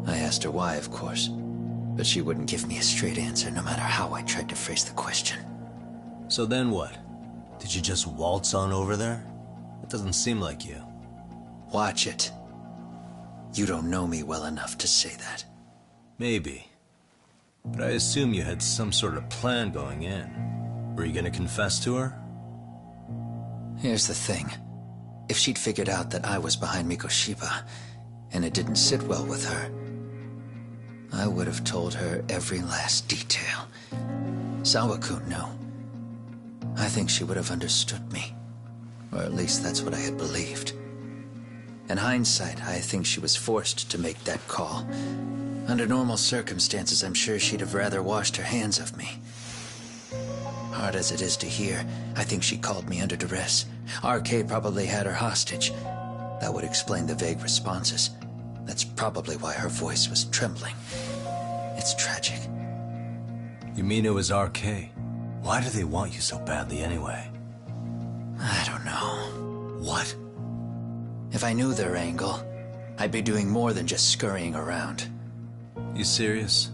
I asked her why, of course, but she wouldn't give me a straight answer no matter how I tried to phrase the question. So then what? Did you just waltz on over there? It doesn't seem like you. Watch it. You don't know me well enough to say that. Maybe. But I assume you had some sort of plan going in. Were you gonna confess to her? Here's the thing. If she'd figured out that I was behind Mikoshiba, and it didn't sit well with her, I would have told her every last detail. Sawa-kun knew. I think she would have understood me. Or at least that's what I had believed. In hindsight, I think she was forced to make that call. Under normal circumstances, I'm sure she'd have rather washed her hands of me. Hard as it is to hear, I think she called me under duress. RK probably had her hostage. That would explain the vague responses. That's probably why her voice was trembling. It's tragic. You mean it was RK? Why do they want you so badly anyway? I don't know. What? If I knew their angle, I'd be doing more than just scurrying around. You serious?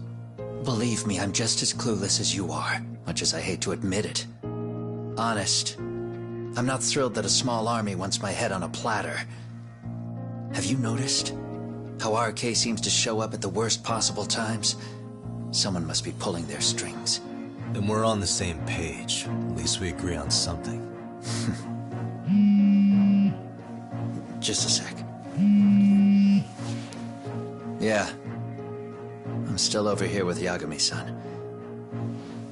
Believe me, I'm just as clueless as you are, much as I hate to admit it. Honest, I'm not thrilled that a small army wants my head on a platter. Have you noticed how RK seems to show up at the worst possible times? Someone must be pulling their strings. Then we're on the same page. At least we agree on something. Just a sec. Yeah. I'm still over here with Yagami-san.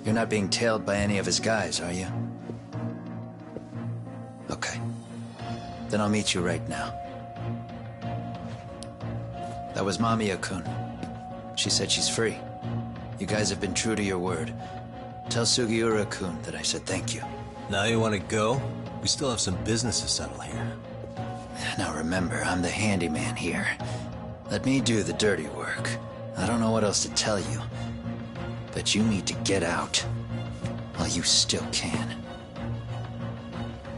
You're not being tailed by any of his guys, are you? Okay. Then I'll meet you right now. That was Mamiya-kun. She said she's free. You guys have been true to your word. Tell Sugiura-kun that I said thank you. Now you want to go? We still have some business to settle here. Now remember, I'm the handyman here. Let me do the dirty work. I don't know what else to tell you. But you need to get out while you still can.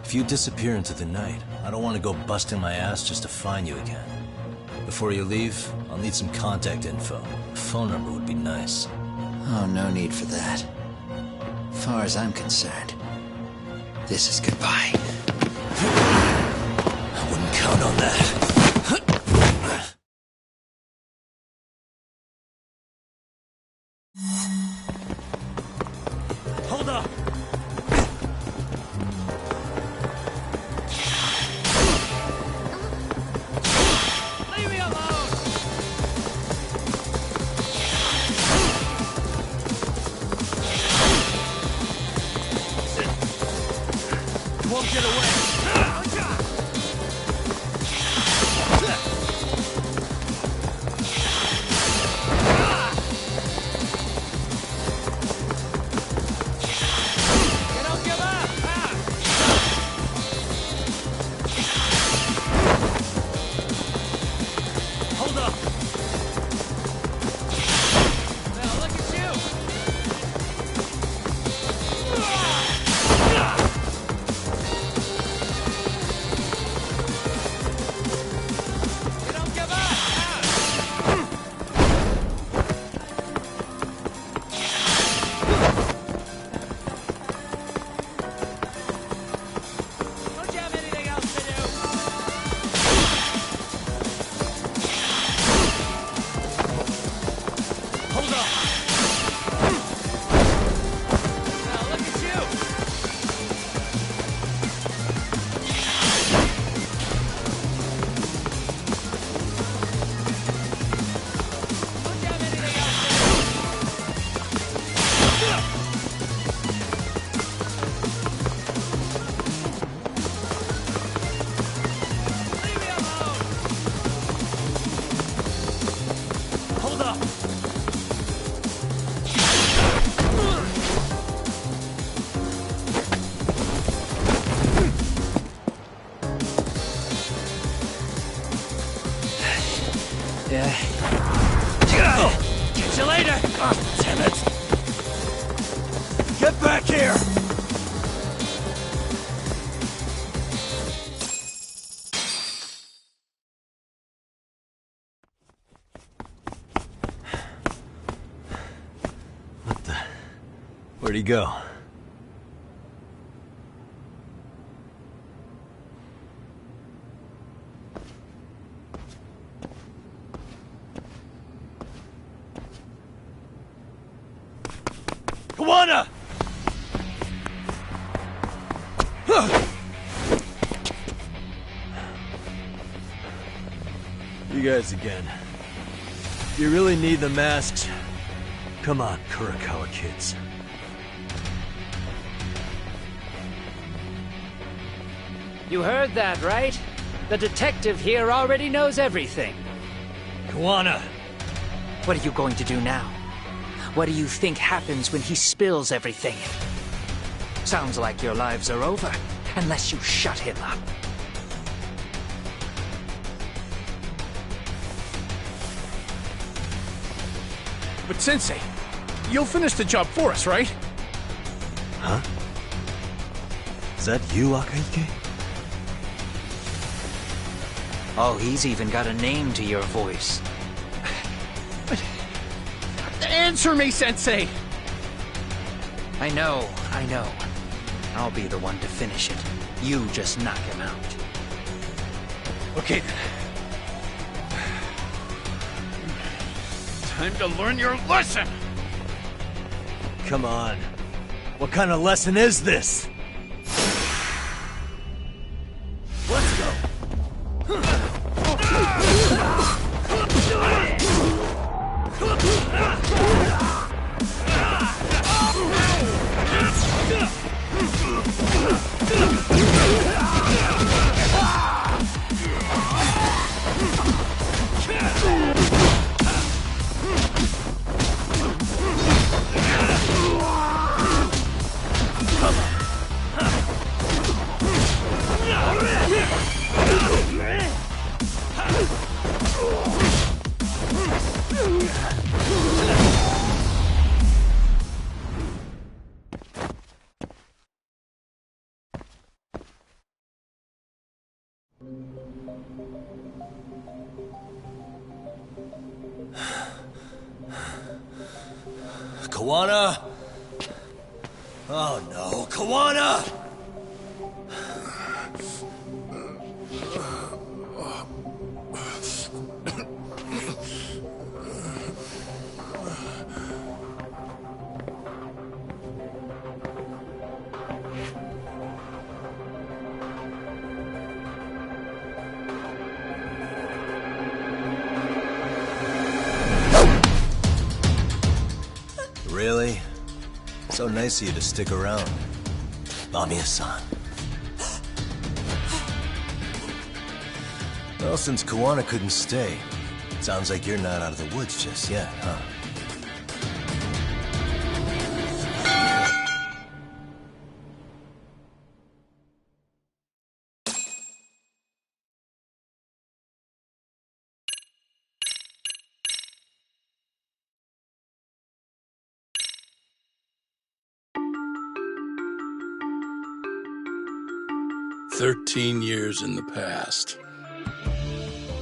If you disappear into the night, I don't want to go busting my ass just to find you again. Before you leave, I'll need some contact info. A phone number would be nice. Oh, no need for that. As far as I'm concerned, this is goodbye. I wouldn't count on that. Hold up! Leave me alone! You won't get away! Catch you later! Oh, damn it! Get back here! What the... Where'd he go? Kawana! You guys again. You really need the masks? Come on, Kurakawa kids. You heard that, right? The detective here already knows everything. Kawana! What are you going to do now? What do you think happens when he spills everything? Sounds like your lives are over, unless you shut him up. But Sensei, you'll finish the job for us, right? Huh? Is that you, Akaike? Oh, he's even got a name to your voice. Answer me, Sensei! I know. I'll be the one to finish it. You just knock him out. Okay then. Time to learn your lesson! Come on. What kind of lesson is this? Let's go! Kawana? Oh no, Kawana! Really? So nice of you to stick around, Mamiya-san. Well, since Kawana couldn't stay, sounds like you're not out of the woods just yet, huh? "13 years in the past.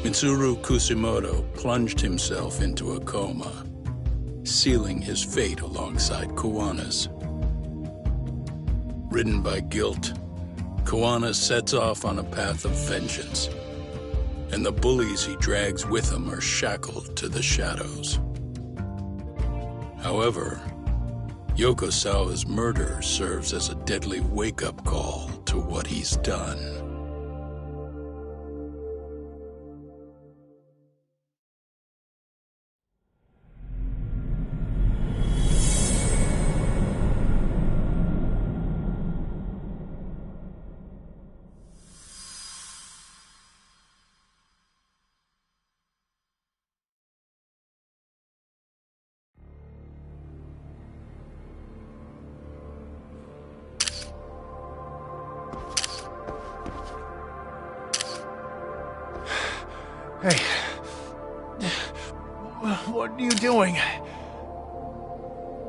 Mitsuru Kusumoto plunged himself into a coma, sealing his fate alongside Kawana's. Ridden by guilt, Kawana sets off on a path of vengeance, and the bullies he drags with him are shackled to the shadows. However, Yokosawa's murder serves as a deadly wake-up call to what he's done. Hey. What are you doing?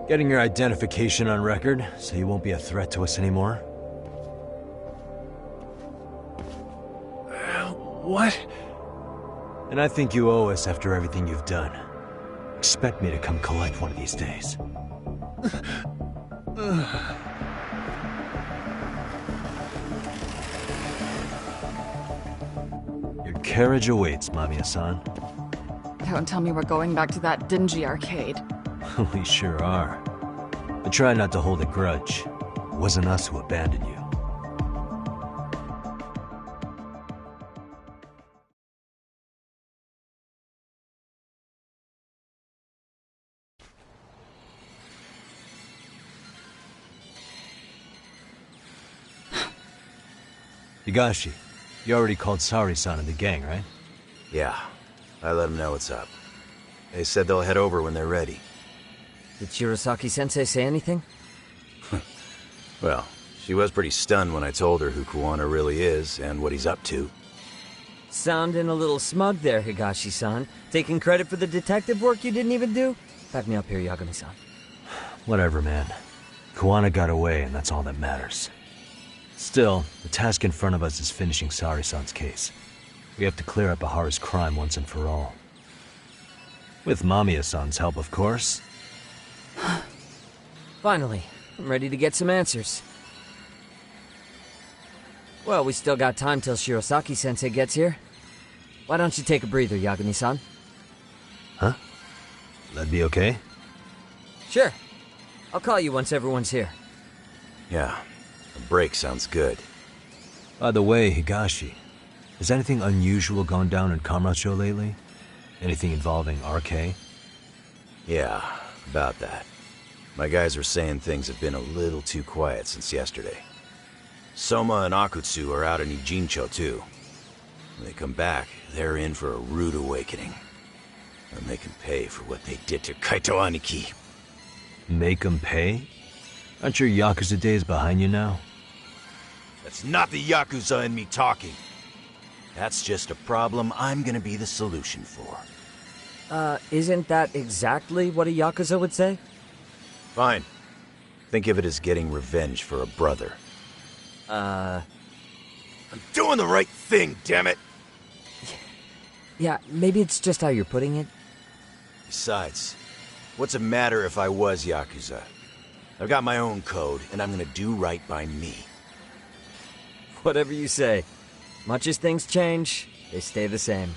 Getting your identification on record, so you won't be a threat to us anymore? What? And I think you owe us after everything you've done. Expect me to come collect one of these days. Your carriage awaits, Mamiya-san. Don't tell me we're going back to that dingy arcade. We sure are. But try not to hold a grudge. It wasn't us who abandoned you. Higashi, you already called Sari-san and the gang, right? Yeah, I let him know what's up. They said they'll head over when they're ready. Did Shirosaki-sensei say anything? Well, she was pretty stunned when I told her who Kuwana really is and what he's up to. Sounding a little smug there, Higashi-san. Taking credit for the detective work you didn't even do? Back me up here, Yagami-san. Whatever, man. Kuwana got away, and that's all that matters. Still, the task in front of us is finishing Sari-san's case. We have to clear up Ahara's crime once and for all. With Mamiya-san's help, of course. Finally, I'm ready to get some answers. Well, we still got time till Shirosaki-sensei gets here. Why don't you take a breather, Yagami-san? Huh? That'd be okay? Sure. I'll call you once everyone's here. Yeah, a break sounds good. By the way, Higashi, has anything unusual gone down in Kamurocho lately? Anything involving RK? Yeah, about that. My guys are saying things have been a little too quiet since yesterday. Soma and Akutsu are out in Ijincho too. When they come back, they're in for a rude awakening. And they can pay for what they did to Kaito Aniki. Make them pay? Aren't your Yakuza days behind you now? That's not the Yakuza in me talking. That's just a problem I'm gonna be the solution for. Isn't that exactly what a Yakuza would say? Fine. Think of it as getting revenge for a brother. I'm doing the right thing, damn it! Yeah, maybe it's just how you're putting it. Besides, what's it matter if I was Yakuza? I've got my own code, and I'm gonna do right by me. Whatever you say. Much as things change, they stay the same.